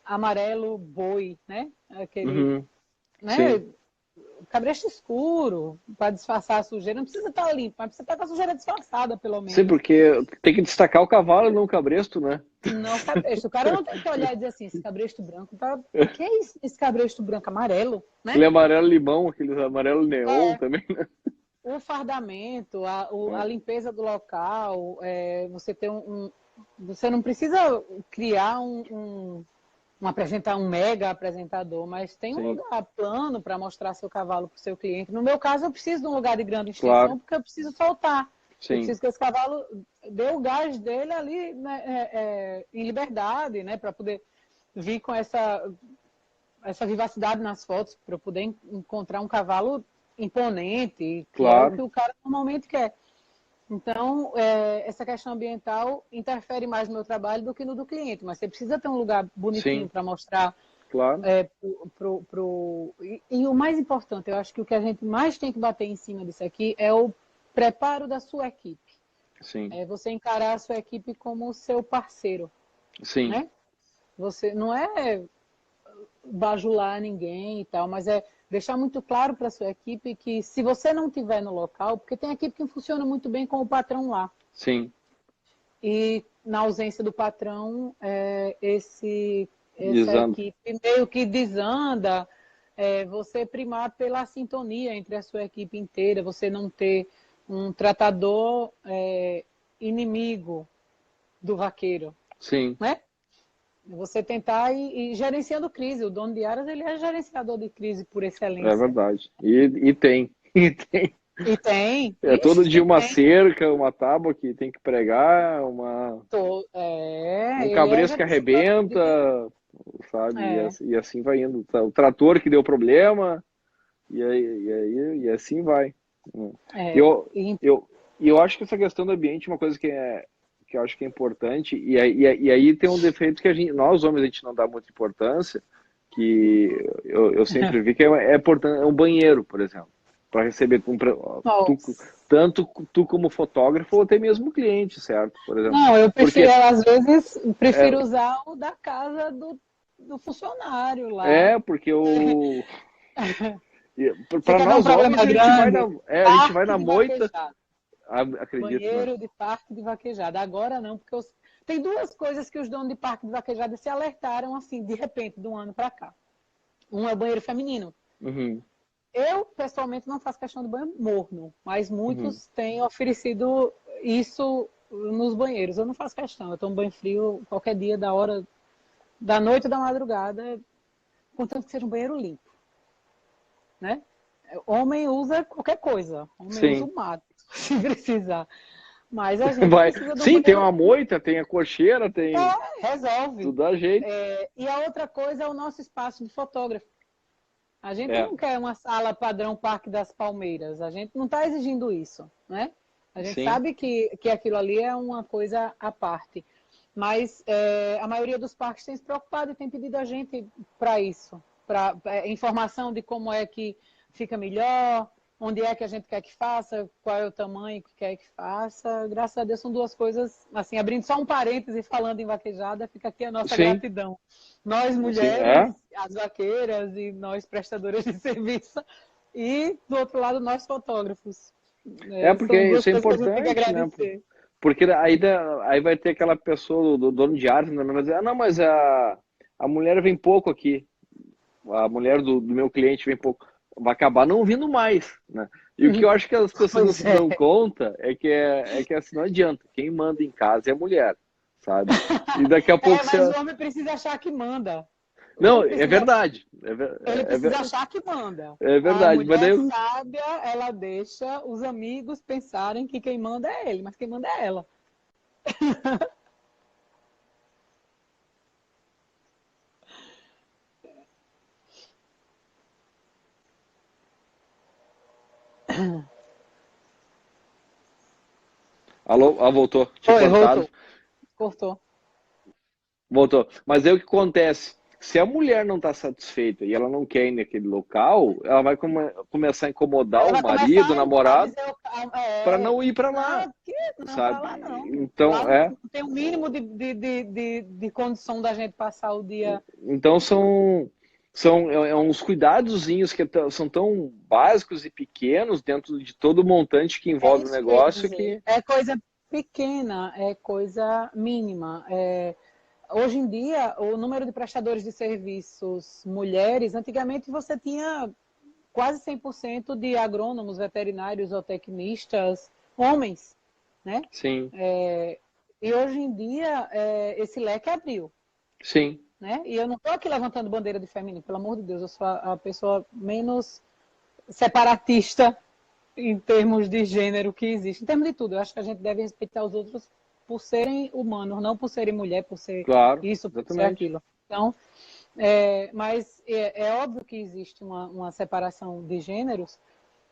amarelo boi, né? Aquele, Uhum. né? Sim. cabresto escuro, para disfarçar a sujeira. Não precisa estar limpo, mas precisa estar com a sujeira disfarçada, pelo Sim, menos. porque tem que destacar o cavalo, não o cabresto, né? Não o cabresto. O cara não tem que olhar e dizer assim, esse cabresto branco, tá... que é isso, esse cabresto branco amarelo, né? Aquele amarelo limão, aquele amarelo neon É, também, né? o fardamento, a limpeza do local, você tem você não precisa criar um mega apresentador, mas tem um Sim, lugar plano para mostrar seu cavalo para o seu cliente. No meu caso, eu preciso de um lugar de grande claro, extensão, porque eu preciso soltar. Eu sim, preciso que esse cavalo dê o gás dele ali, né, em liberdade, né, para poder vir com essa vivacidade nas fotos, para eu poder encontrar um cavalo imponente, que é o que claro, o cara normalmente quer. Então, essa questão ambiental interfere mais no meu trabalho do que no do cliente, mas você precisa ter um lugar bonitinho sim, para mostrar. claro, E o mais importante, eu acho que o que a gente mais tem que bater em cima disso aqui é o preparo da sua equipe. sim, É você encarar a sua equipe como seu parceiro, sim, né? Você não é bajular ninguém e tal, mas é deixar muito claro para a sua equipe que se você não estiver no local, porque tem equipe que funciona muito bem com o patrão lá, sim, e na ausência do patrão, essa desando, equipe meio que desanda, você primar pela sintonia entre a sua equipe inteira, você não ter um tratador inimigo do vaqueiro, sim, né? Você tentar ir gerenciando crise. O dono de Aras, ele é gerenciador de crise por é excelência. verdade. E tem, e tem. E tem, É todo dia ixi, uma tem. cerca, uma tábua que tem que pregar, um Ele é cabresto que gerenciador de arrebenta, crise. sabe? É, E assim vai indo. O trator que deu problema, e assim vai. é. Eu, eu acho que essa questão do ambiente é uma coisa que eu acho que é importante, e aí tem um defeito que nós homens, a gente não dá muita importância, que eu sempre vi que é um banheiro, por exemplo, para receber Nossa. tanto tu como fotógrafo ou até mesmo cliente, certo? Por exemplo. Não, eu prefiro, Porque às vezes, é, prefiro usar o da casa do funcionário lá. porque o Você para quer ver um nós homens problema grande? a gente vai Parque na de moita, vaquejada. acredito, né? Banheiro de parque de vaquejada. Agora não, porque tem duas coisas que os donos de parque de vaquejada se alertaram assim, de repente, de um ano para cá. Um é o banheiro feminino. Uhum, Eu, pessoalmente, não faço questão de banho morno, mas uhum. muitos têm oferecido isso nos banheiros. Eu não faço questão, eu tomo banho frio qualquer dia, da hora, da noite ou da madrugada, contanto que seja um banheiro limpo, né? Homem usa qualquer coisa, homem usa Sim. o mato, se precisar. Mas a gente Vai. precisa de um Sim, tem banheiro. uma moita, tem a cocheira, tem. Resolve. Tudo dá jeito. E a outra coisa é o nosso espaço de fotógrafo. A gente É, não quer uma sala padrão Parque das Palmeiras. A gente não está exigindo isso, né? A gente sim, sabe que aquilo ali é uma coisa à parte. Mas a maioria dos parques tem se preocupado e tem pedido a gente para isso. Para informação de como é que fica melhor, onde é que a gente quer que faça, qual é o tamanho que quer que faça. Graças a Deus são duas coisas, assim, abrindo só um parêntese, falando em vaquejada, fica aqui a nossa sim, gratidão. Nós sim, mulheres, as vaqueiras e nós prestadoras de serviço, e do outro lado nós fotógrafos. porque São duas isso é coisas que a gente tem que importante, né? agradecer. Porque aí vai ter aquela pessoa do dono de arte, né? Vai dizer, não, mas a mulher vem pouco aqui, a mulher do meu cliente vem pouco, vai acabar não vindo mais, né? E o que eu acho que as pessoas não Pois se é. dão conta é que assim, não adianta, quem manda em casa é a mulher, sabe? E daqui a pouco você. Mas o homem precisa achar que manda. O Não, homem é precisa, verdade, ele precisa achar que manda. é A verdade, mas daí mulher sábia, ela deixa os amigos pensarem que quem manda é ele, mas quem manda é ela. alô, voltou, tinha Oi, cortado. voltou. Cortou. Voltou. Mas aí o que acontece? Se a mulher não está satisfeita e ela não quer ir naquele local, ela vai começar a incomodar Ela o vai marido, o começar a namorado, dizer, para não ir para não, lá, aqui, não para lá sabe? não. Lá Então, não tem o mínimo de condição da gente passar o dia. então uns cuidadozinhos que são tão básicos e pequenos dentro de todo o montante que É envolve o isso que eu ia negócio dizer. que... É coisa pequena, é coisa mínima. Hoje em dia, o número de prestadores de serviços mulheres, antigamente você tinha quase 100% de agrônomos, veterinários ou tecnistas homens, né? Sim, E hoje em dia, esse leque abriu, sim, né? E eu não estou aqui levantando bandeira de feminino, pelo amor de Deus, eu sou a pessoa menos separatista em termos de gênero que existe, em termos de tudo. Eu acho que a gente deve respeitar os outros por serem humanos, não por serem mulher, por ser claro, isso, por ser exatamente. aquilo. Então, mas é óbvio que existe uma separação de gêneros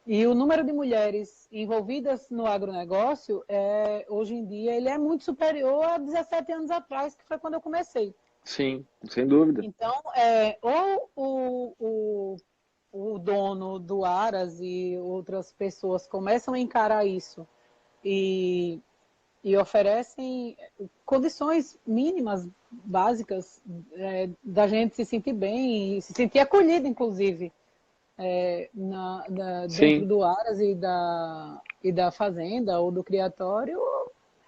e o número de mulheres envolvidas no agronegócio, hoje em dia, ele é muito superior a 17 anos atrás, que foi quando eu comecei. Sim, sem dúvida. Então, ou o dono do Aras e outras pessoas começam a encarar isso e, e oferecem condições mínimas, básicas, da gente se sentir bem, e se sentir acolhido, inclusive, dentro Sim, do Aras e da fazenda ou do criatório,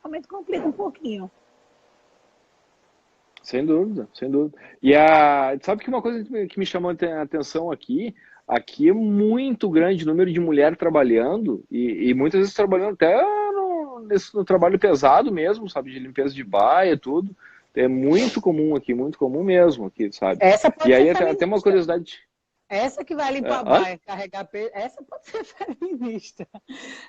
realmente complica um pouquinho. sem dúvida, sem dúvida. Sabe que uma coisa que me chamou a atenção aqui é muito grande o número de mulheres trabalhando e muitas vezes trabalhando até no trabalho pesado mesmo, sabe, de limpeza de baia, tudo. É muito comum mesmo aqui, sabe? Essa E pode ser aí até uma feminista. curiosidade. Essa que vai limpar a Hã? baia, carregar peso, essa pode ser feminista.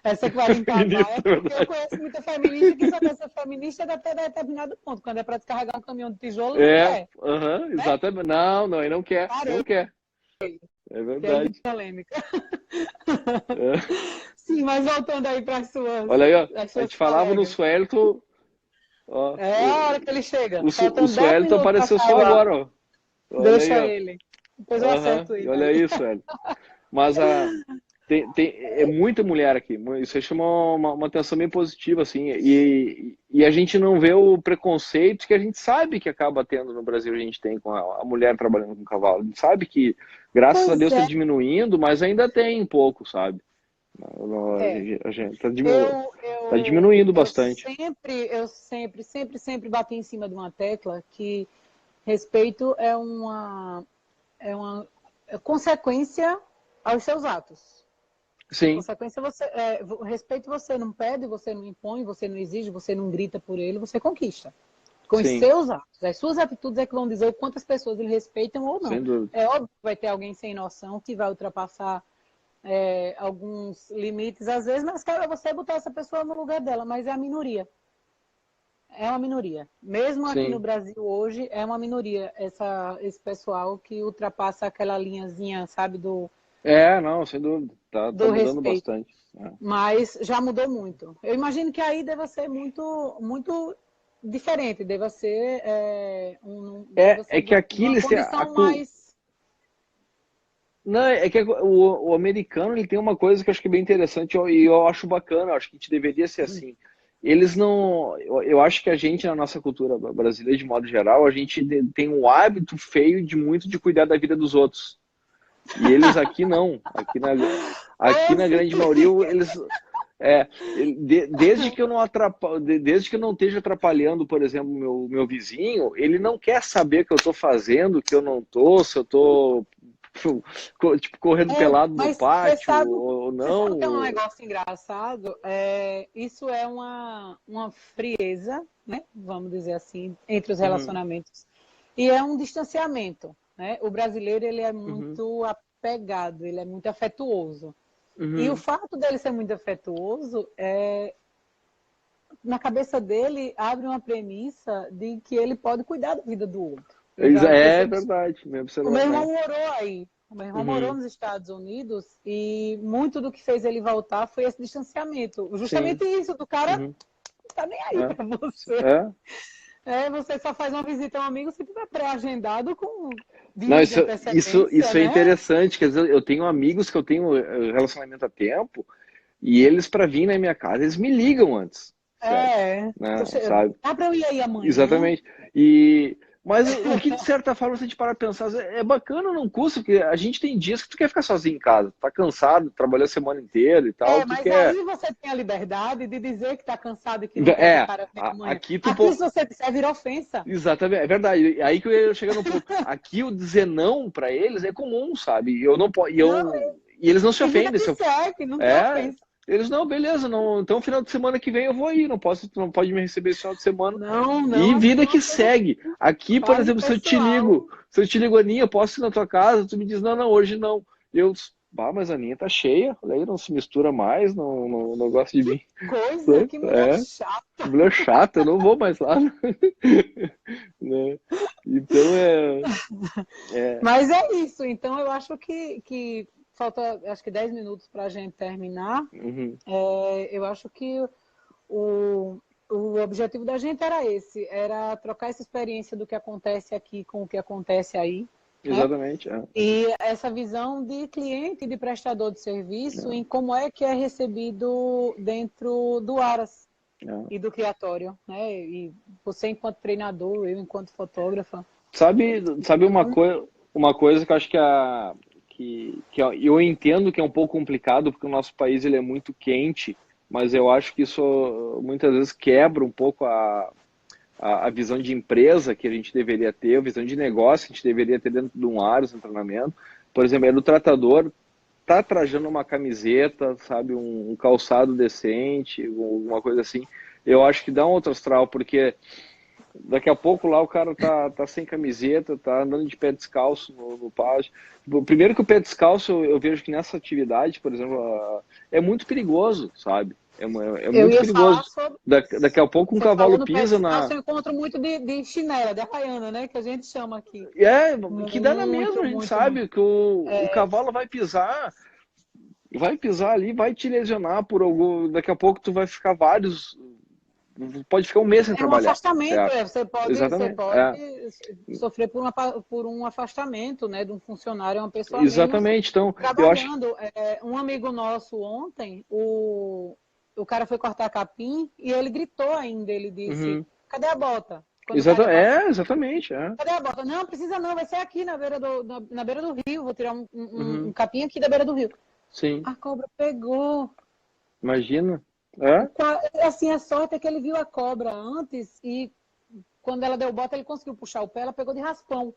Essa que vai limpar a baia, Feminista, é porque eu verdade. conheço muita feminista que só quer ser feminista até determinado ponto. Quando é para descarregar um caminhão de tijolo, não quer, Aham, né? exatamente. Não, aí não quer, não Parei, quer. É chega de verdade. polêmica. É. Sim, mas voltando aí para Olha aí, ó, as a suas gente falava no colegas. Suelton, ó, É a hora que ele chega. o Faltando 10 Suelton minutos para apareceu sair só lá. agora, ó. Olha aí, Deixa ó. ele. Depois eu Aham, acerto e ele olha aí. isso, velho. Mas é muita mulher aqui. Isso aí chama uma atenção bem positiva, assim. E a gente não vê o preconceito que a gente sabe que acaba tendo no Brasil, a gente tem com a mulher trabalhando com cavalo. A gente sabe que, graças a Pois Deus, está é. diminuindo, mas ainda tem um pouco, sabe? É. A gente está Eu, tá eu, diminuindo eu bastante. sempre bati em cima de uma tecla que respeito é uma consequência aos seus atos. Sim, Consequência respeito você não pede, você não impõe, você não exige, você não grita por ele, você conquista. Com os sim, seus atos. As suas atitudes é que vão dizer o quantas pessoas ele respeitam ou não. sem dúvida. É óbvio que vai ter alguém sem noção que vai ultrapassar alguns limites às vezes, mas cabe a você botar essa pessoa no lugar dela, mas é a minoria. É uma minoria. Mesmo aqui no Sim. Brasil hoje, é uma minoria esse pessoal que ultrapassa aquela linhazinha, sabe, do, Não, sem dúvida. Tá do mudando respeito. bastante. Mas já mudou muito. Eu imagino que aí deva ser muito, muito diferente, deva ser É que de aqui uma eles têm condição mais. Não, é que o americano ele tem uma coisa que eu acho que é bem interessante e eu acho bacana, eu acho que a gente deveria ser assim. Eles não. Eu acho que a gente, na nossa cultura brasileira, de modo geral, a gente tem um hábito feio de muito de cuidar da vida dos outros. E eles aqui não. Aqui Oh, na grande sim. maioria, eles. Desde que eu não desde que eu não esteja atrapalhando, por exemplo, meu vizinho, ele não quer saber o que eu estou fazendo, que eu não estou, se eu estou tipo, correndo pelado no Mas você pátio sabe, ou você sabe que é um não. negócio engraçado? Isso é uma frieza, né? Vamos dizer assim, entre os Uhum, relacionamentos. E é um distanciamento, né? O brasileiro, ele é uhum, muito apegado, ele é muito afetuoso. E o uhum. fato dele ser muito afetuoso, na cabeça dele, abre uma premissa de que ele pode cuidar da vida do outro. Eu já É percebi isso. verdade, minha O meu observação. irmão morou aí. O meu irmão morou Uhum, nos Estados Unidos e muito do que fez ele voltar foi esse distanciamento. Justamente sim. isso, do cara Uhum, não tá nem aí é, para você. é. Você só faz uma visita a um amigo se tiver pré-agendado com Não, dias de antecedência, isso é né? interessante. Quer dizer, eu tenho amigos que eu tenho relacionamento há tempo. E eles, para vir na minha casa, eles me ligam antes, certo? É, Né, sabe? dá para eu ir aí amanhã? Exatamente. E Mas o que, de certa forma, se a gente parar pra pensar, é bacana, não custa, porque a gente tem dias que tu quer ficar sozinho em casa, tá cansado, trabalhou a semana inteira e tal, tu Mas quer... aí você tem a liberdade de dizer que está cansado e que não quer que o cara venha amanhã. Aqui tu... Aqui, se você disser, vira ofensa. Exatamente, é verdade. Aí que eu ia chegar no ponto. Aqui o dizer não pra eles é comum, sabe? Eu não posso, Não, e eles não se e vida ofendem. que segue, não tem É, ofensa. eles não, beleza, não, então final de semana que vem eu vou ir, não posso, tu não pode me receber esse final de semana. Não, E aqui é vida uma que coisa segue. Aqui, por quase exemplo, pessoal. se eu te ligo, Aninha, eu posso ir na tua casa, tu me diz, não, hoje não. Eu, mas a Aninha tá cheia, olha aí, não se mistura mais, não gosta de mim. Coisa, que mulher É, chata. mulher chata, eu não vou mais lá. Né? Então Mas é isso, então eu acho que falta, acho que 10 minutos para a gente terminar. uhum, Eu acho que o, o objetivo da gente era esse, era trocar essa experiência do que acontece aqui com o que acontece aí, né? exatamente. E essa visão de cliente e de prestador de serviço em como é que é recebido dentro do Aras É. e do criatório, né? E você enquanto treinador, eu enquanto fotógrafa. Sabe uma coisa que eu acho que eu entendo que é um pouco complicado, porque o nosso país ele é muito quente, mas eu acho que isso muitas vezes quebra um pouco a visão de empresa que a gente deveria ter, a visão de negócio que a gente deveria ter dentro de um Aras, um treinamento. Por exemplo, é do tratador, tá trajando uma camiseta, sabe, um calçado decente, alguma coisa assim. Eu acho que dá um outro astral, porque daqui a pouco lá o cara tá sem camiseta, tá andando de pé descalço no pátio. Primeiro que o pé descalço, eu vejo que nessa atividade, por exemplo, é muito perigoso, sabe? É Eu muito ia falar perigoso. sobre. Daqui a pouco um Você cavalo falou no pé pisa descalço, na... eu encontro muito de chinela, de havaiana, né? Que a gente chama aqui. Que dá na mesma, Muito, a gente muito, muito. sabe que o cavalo vai pisar ali, vai te lesionar por algum... Daqui a pouco tu vai ficar pode ficar um mês sem É um trabalhar, afastamento, certo? você Exatamente, pode sofrer por um afastamento, né, de um funcionário, uma pessoa a menos exatamente. Então, eu acho que trabalhando. Um amigo nosso ontem, o cara foi cortar capim e ele gritou ainda, ele disse, uhum. cadê a bota? Quando o cara ia passar. Exatamente. Cadê a bota? Não, precisa não, vai ser aqui na beira do rio, vou tirar um Uhum. capim aqui da beira do rio. Sim, A cobra pegou. imagina. É? Assim, a sorte é que ele viu a cobra antes e quando ela deu bota, ele conseguiu puxar o pé, ela pegou de raspão.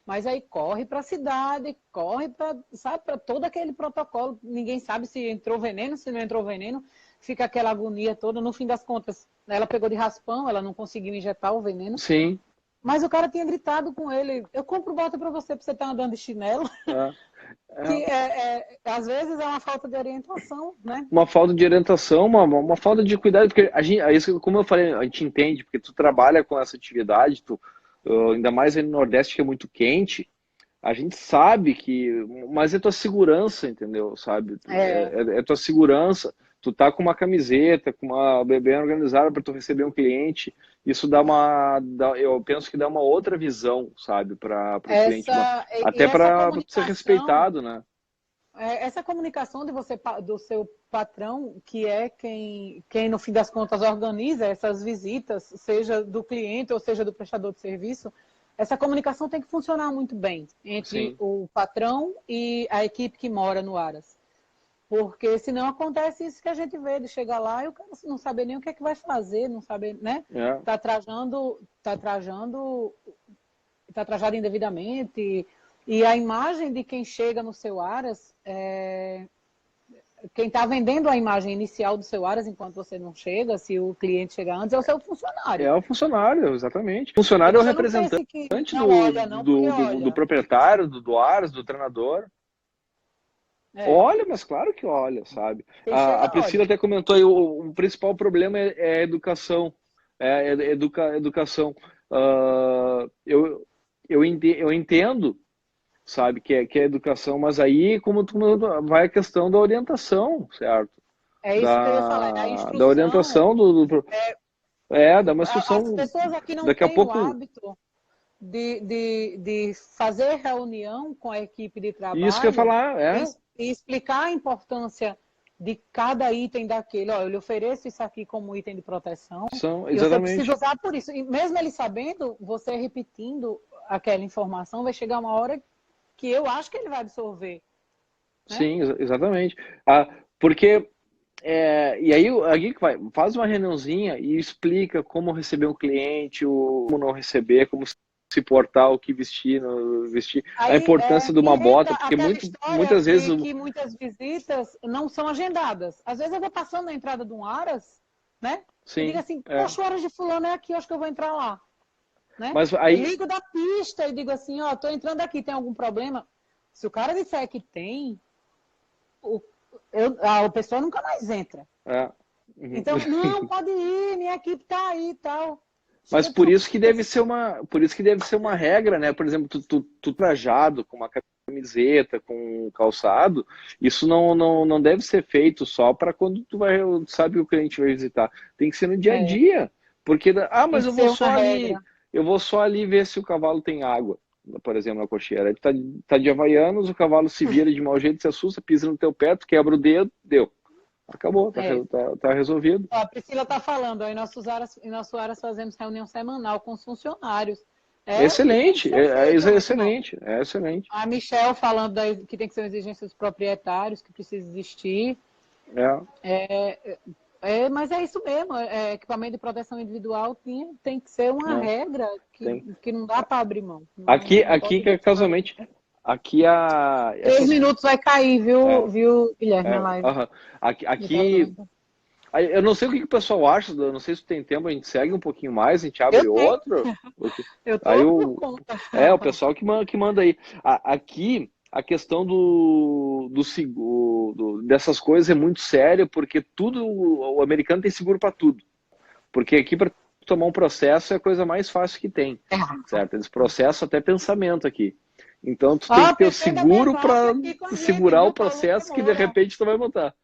Mas aí corre para a cidade, corre para, sabe, para todo aquele protocolo. Ninguém sabe se entrou veneno, se não entrou veneno. Fica aquela agonia toda. No fim das contas, ela pegou de raspão, ela não conseguiu injetar o veneno. Sim. Mas o cara tinha gritado com ele: eu compro bota para você estar andando de chinelo. É. Que às vezes é uma falta de orientação, né? Uma falta de orientação, uma falta de cuidado, porque a gente, isso, como eu falei, a gente entende, porque tu trabalha com essa atividade, ainda mais aí no Nordeste que é muito quente, a gente sabe que, mas é tua segurança, entendeu? Sabe? É tua segurança. Tu tá com uma camiseta, com uma bem organizada para tu receber um cliente, isso eu penso que dá uma outra visão, sabe, para o cliente, até Essa para ser comunicação. respeitado, né? Essa comunicação do seu patrão, que é quem no fim das contas organiza essas visitas, seja do cliente ou seja do prestador de serviço, essa comunicação tem que funcionar muito bem entre Sim. o patrão e a equipe que mora no Aras. Porque senão acontece isso que a gente vê, de chegar lá e o cara não saber nem o que é que vai fazer, não saber, né? Tá trajado indevidamente. E a imagem de quem chega no seu Aras, quem está vendendo a imagem inicial do seu Aras enquanto você não chega, se o cliente chegar antes, é o seu funcionário. É o funcionário, exatamente. O funcionário é o Você não representante pense que não olha, não, porque do olha. proprietário, do Aras, do treinador. Olha, mas claro que olha, sabe? Quem A chega, Priscila olha. até comentou aí, o principal problema é a educação. Educação. Eu entendo, sabe, que é educação, mas aí, como tu vai a questão da orientação, certo? É isso que eu ia falar, a Da instrução. orientação dá uma As instrução. pessoas aqui não Daqui a têm o pouco, hábito de fazer reunião com a equipe de isso que eu ia trabalho falar, e explicar a importância de cada item daquele. Ó, eu lhe ofereço isso aqui como item de proteção e você Exatamente. precisa usar por isso. E mesmo ele sabendo, você repetindo aquela informação, vai chegar uma hora que eu acho que ele vai absorver. Né? Sim, exatamente. Porque, e aí, faz uma reuniãozinha e explica como receber um cliente, como não receber, como se portar, o que vestir, não vestir, a Aí, importância de uma bota, porque aquela história muitas vezes... de que muitas visitas não são agendadas. Às vezes eu vou passando na entrada de um Aras, né? E digo Sim, assim, poxa, o Aras de fulano é aqui, eu acho que eu vou entrar lá. Né? Mas aí... Ligo da pista e digo assim, ó, tô entrando aqui, tem algum problema? Se o cara disser que tem, a pessoa nunca mais entra. Então, não, pode ir, minha equipe tá aí e tal. Mas por isso que deve ser uma regra, né? Por exemplo, tu trajado com uma camiseta, com um calçado, isso não deve ser feito só para quando tu sabe que o cliente vai visitar. Tem que ser no dia a dia. Porque, mas eu vou só ali ver se o cavalo tem água, por exemplo, na cocheira. Aí tu tá de Havaianos, o cavalo se vira de mau jeito, se assusta, pisa no teu pé, tu quebra o dedo, deu. Acabou, tá resolvido. A Priscila está falando, em nosso Aras fazemos reunião semanal com os funcionários. Excelente, excelente. A Michelle falando que tem que ser uma exigência dos proprietários, que precisa existir. Mas é isso mesmo, equipamento de proteção individual tem que ser uma regra que não dá para abrir mão. Aqui casualmente, aqui a... 3 minutos vai cair, viu Guilherme, na live. Aqui, eu não sei o que o pessoal acha, eu não sei se tem tempo, a gente segue um pouquinho mais, a gente abre outro. Eu tô por conta. O pessoal que manda aí. Aqui, a questão do seguro, dessas coisas é muito séria, porque o americano tem seguro para tudo. Porque aqui, para tomar um processo, é a coisa mais fácil que tem, certo? Eles processam até pensamento aqui. Então, tu tem que ter o seguro para segurar o processo que, de repente, tu vai montar.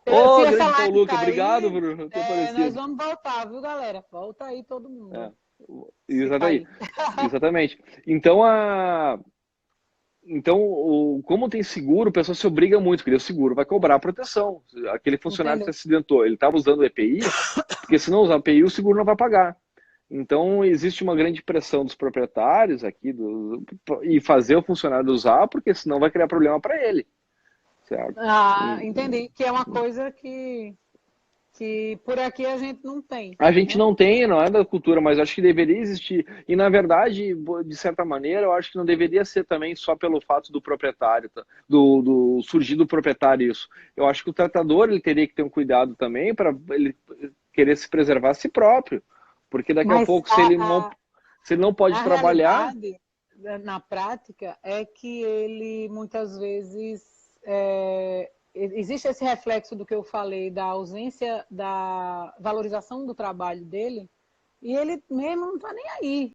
Grande Paulo Luca, obrigado por ter aparecido. Nós vamos voltar, viu, galera? Volta aí todo mundo. Exatamente. Então, como tem seguro, o pessoal se obriga muito, porque o seguro vai cobrar a proteção. Aquele funcionário que se acidentou, ele estava usando o EPI, porque se não usar o EPI, o seguro não vai pagar. Então, existe uma grande pressão dos proprietários aqui e fazer o funcionário usar, porque senão vai criar problema para ele. Certo? Entendi. Que é uma coisa que por aqui a gente não tem. A gente não tem, não é da cultura, mas acho que deveria existir. E, na verdade, de certa maneira, eu acho que não deveria ser também só pelo fato do proprietário, do surgir do proprietário isso. Eu acho que o tratador ele teria que ter um cuidado também para ele querer se preservar a si próprio. Porque daqui a pouco, se ele não pode trabalhar... Na prática, é que ele, muitas vezes, existe esse reflexo do que eu falei, da ausência da valorização do trabalho dele, e ele mesmo não está nem aí.